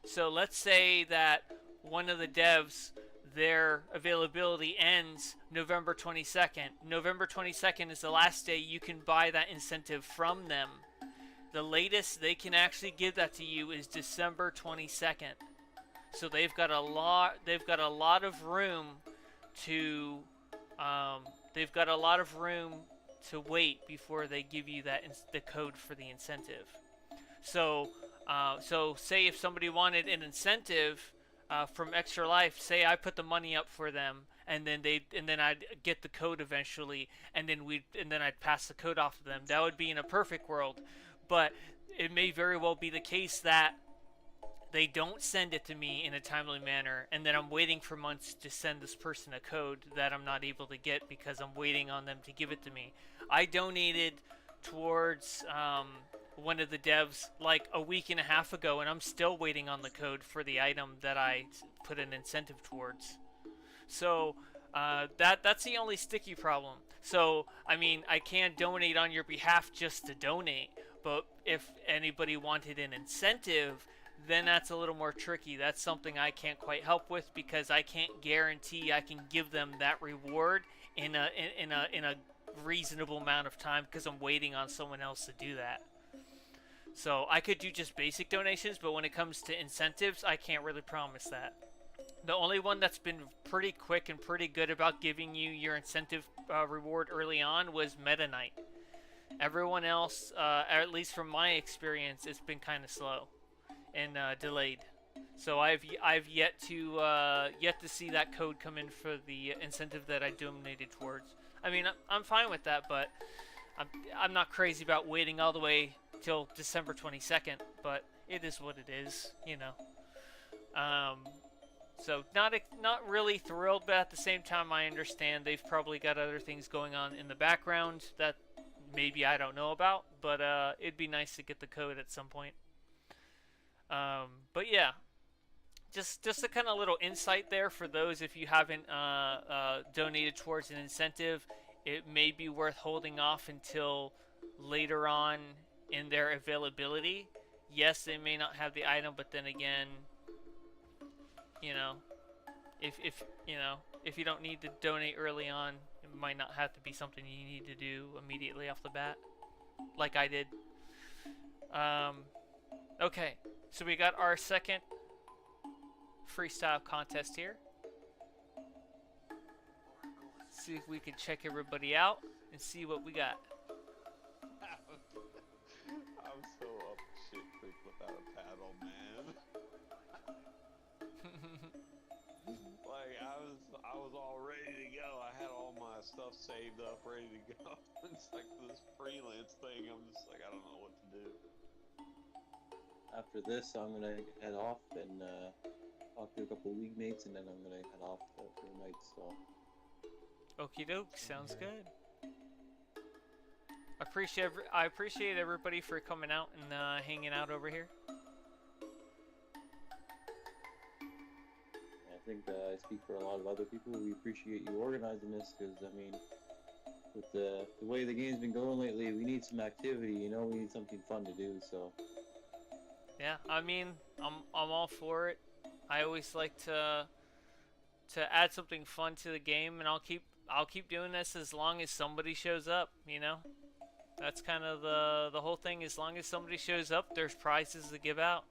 So let's say that one of the devs, their availability ends November 22nd. November 22nd is the last day you can buy that incentive from them. The latest they can actually give that to you is December 22nd. So they've got a lot of room to wait before they give you the code for the incentive. So say if somebody wanted an incentive from Extra Life, say I put the money up for them, and then I'd get the code eventually, and then I'd pass the code off to them. That would be in a perfect world, but it may very well be the case that they don't send it to me in a timely manner, and then I'm waiting for months to send this person a code that I'm not able to get because I'm waiting on them to give it to me. I donated towards one of the devs like a week and a half ago, and I'm still waiting on the code for the item that I put an incentive towards. So that's the only sticky problem. So I mean, I can donate on your behalf just to donate, but if anybody wanted an incentive, then that's a little more tricky. That's something I can't quite help with because I can't guarantee I can give them that reward in a reasonable amount of time because I'm waiting on someone else to do that. So I could do just basic donations, but when it comes to incentives, I can't really promise that. The only one that's been pretty quick and pretty good about giving you your incentive reward early on was Meta Knight. Everyone else, at least from my experience, it's been kind of slow and delayed. So I've yet to see that code come in for the incentive that I donated towards. I mean, I'm fine with that, but I'm not crazy about waiting all the way till December 22nd. But it is what it is, you know. So not really thrilled, but at the same time, I understand they've probably got other things going on in the background that maybe I don't know about. But it'd be nice to get the code at some point. But yeah, just a kind of little insight there for those if you haven't donated towards an incentive. It may be worth holding off until later on in their availability. Yes, they may not have the item, but then again, you know, if you don't need to donate early on, it might not have to be something you need to do immediately off the bat, like I did. Okay, so we got our second freestyle contest here. See if we can check everybody out and see what we got. I'm so up shit creek without a paddle, man. Like I was all ready to go. I had all my stuff saved up, ready to go. It's like this freelance thing. I'm just like, I don't know what to do. After this, I'm gonna head off and talk to a couple of league mates, and then I'm gonna head off for the night. So. Okie doke, sounds good. I appreciate everybody for coming out and hanging out over here. I think I speak for a lot of other people. We appreciate you organizing this because, I mean, with the way the game's been going lately, we need some activity. You know, we need something fun to do. So. Yeah, I mean, I'm all for it. I always like to add something fun to the game, and I'll keep doing this as long as somebody shows up, you know? That's kind of the whole thing. As long as somebody shows up, there's prizes to give out.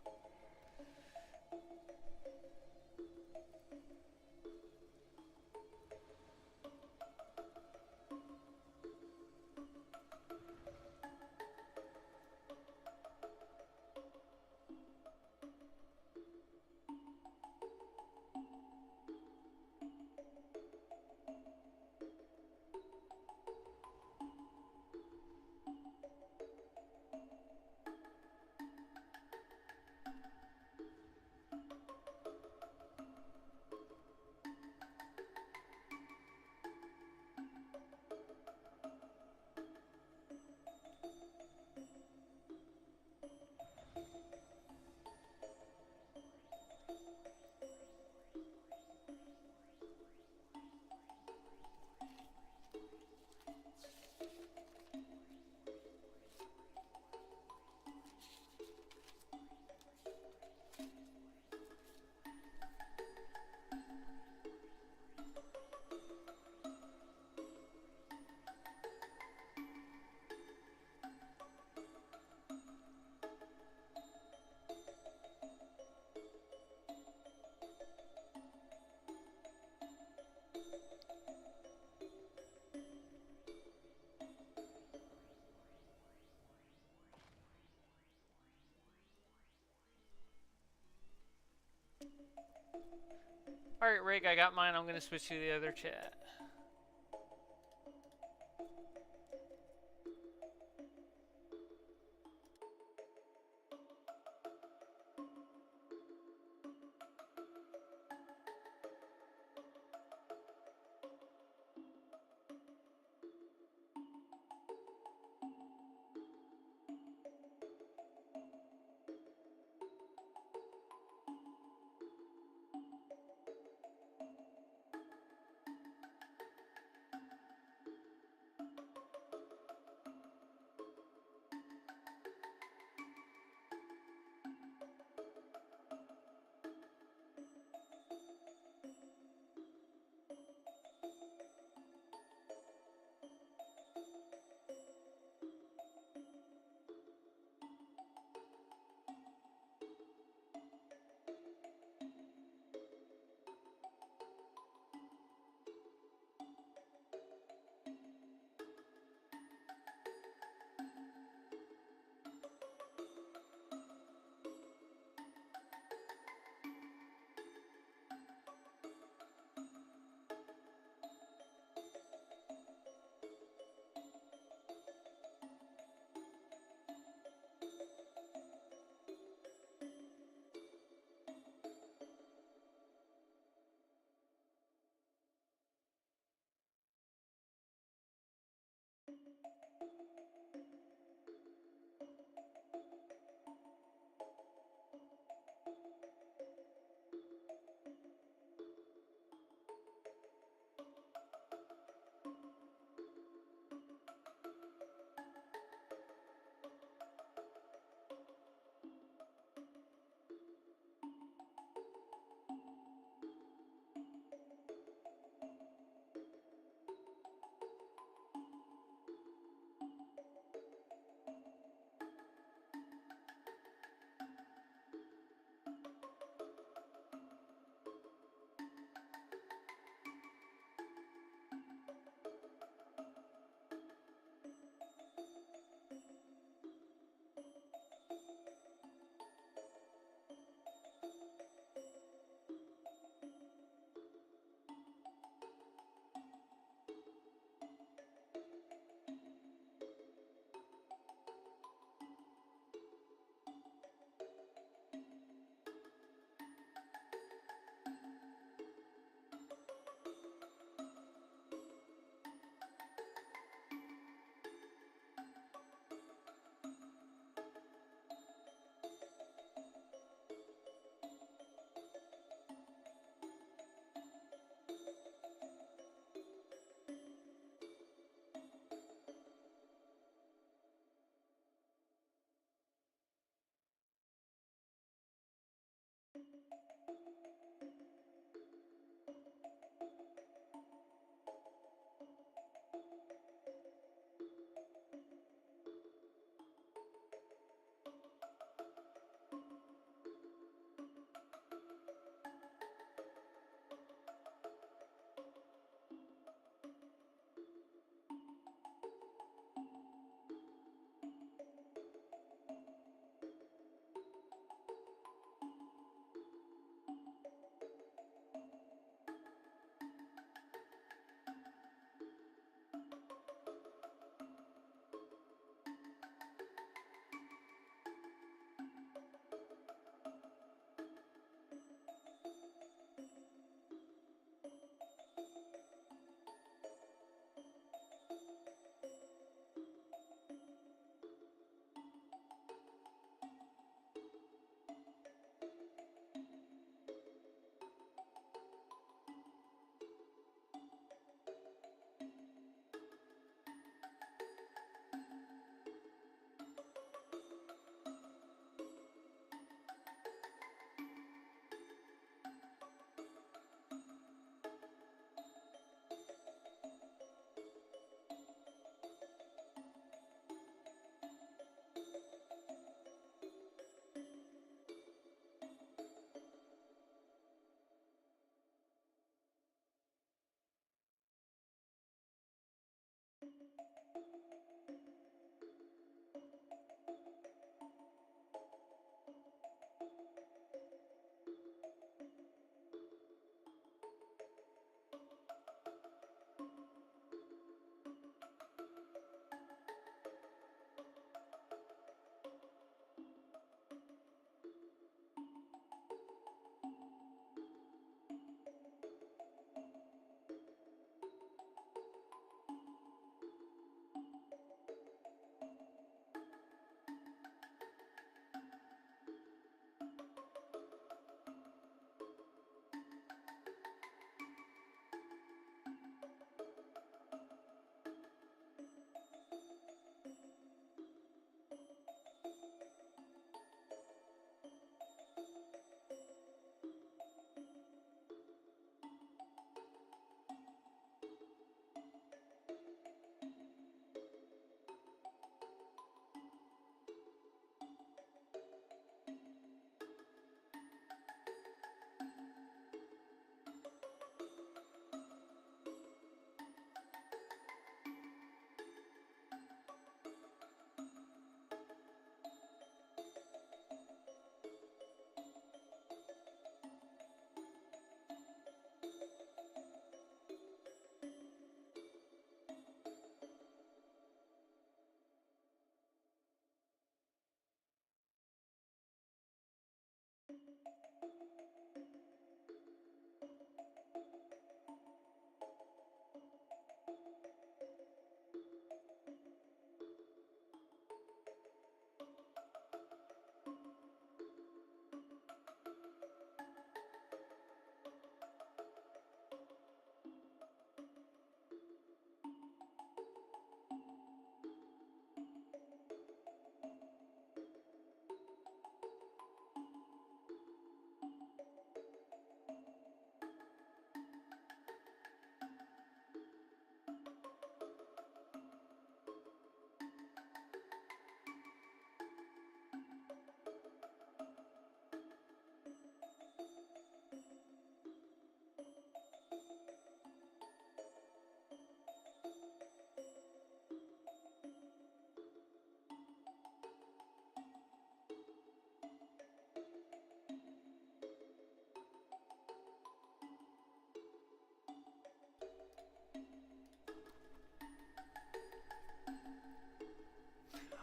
Alright, Rick, I got mine. I'm gonna switch to the other chat.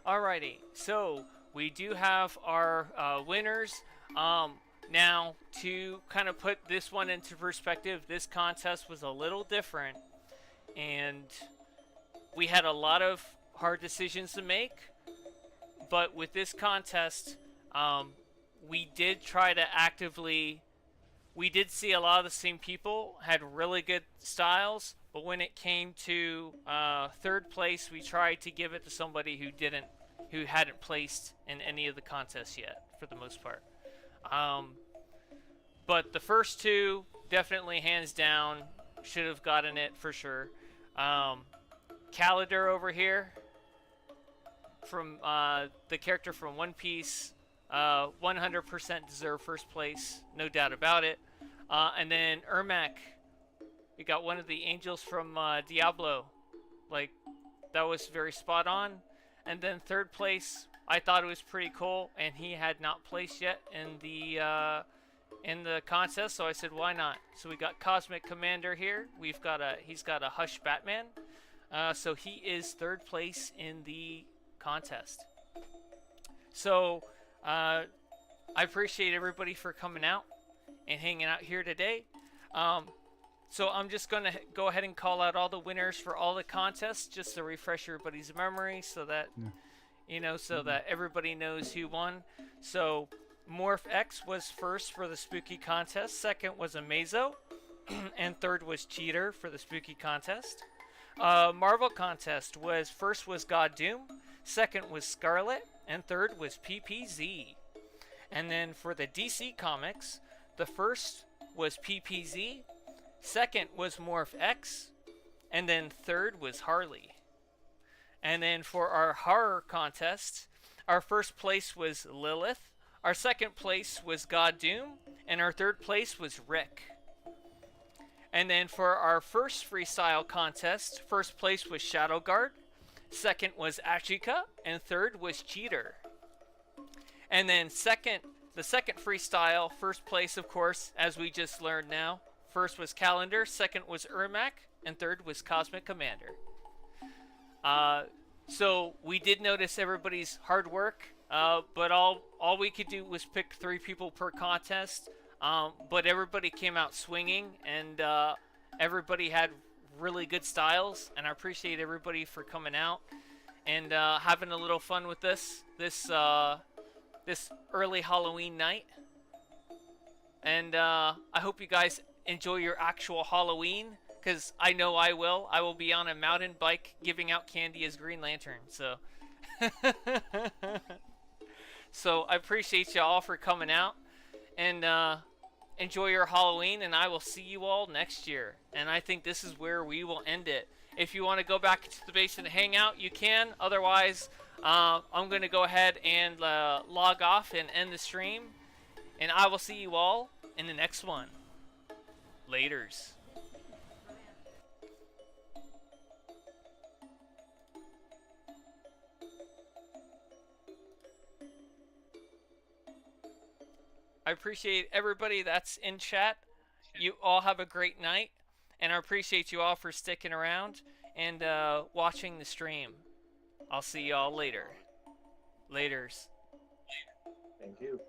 Alrighty, so we do have our winners. Now, to kind of put this one into perspective, this contest was a little different, and we had a lot of hard decisions to make. But with this contest, we did try to actively. We did see a lot of the same people had really good styles, but when it came to third place, we tried to give it to somebody who hadn't placed in any of the contests yet, for the most part. But the first two, definitely hands down, should have gotten it for sure. Calendar over here, from the character from One Piece, 100% deserve first place, no doubt about it. And then Ermac, you got one of the angels from Diablo. Like, that was very spot on. And then third place, I thought it was pretty cool, and he had not placed yet in the contest, so I said, why not? So we got Cosmic Commander here. He's got a Hush Batman. So he is third place in the contest. So I appreciate everybody for coming out and hanging out here today. So I'm just going to go ahead and call out all the winners for all the contests, just to refresh everybody's memory, so that that everybody knows who won. So Morph X was first for the Spooky contest, second was Amazo, and third was Cheater for the Spooky contest. Marvel contest was first was God Doom, second was Scarlet, and third was PPZ. And then for the DC Comics, the first was PPZ, second was Morph X, and then third was Harley. And then for our horror contest, our first place was Lilith, our second place was God Doom, and our third place was Rick. And then for our first freestyle contest, first place was Shadowguard, second was Ashika, and third was Cheater. And then the second freestyle, first place, of course, as we just learned now, first was Calendar, second was Ermac, and third was Cosmic Commander. So we did notice everybody's hard work, but all we could do was pick 3 people per contest. But everybody came out swinging, and everybody had really good styles, and I appreciate everybody for coming out and having a little fun with this early Halloween night. And I hope you guys enjoy your actual Halloween, because I know I will. I will be on a mountain bike giving out candy as Green Lantern. So, so I appreciate you all for coming out, and enjoy your Halloween, and I will see you all next year. And I think this is where we will end it. If you want to go back to the base and hang out, you can. Otherwise, I'm going to go ahead and log off and end the stream. And I will see you all in the next one. Laters. I appreciate everybody that's in chat. You all have a great night, and I appreciate you all for sticking around and watching the stream. I'll see y'all later. Laters. Thank you.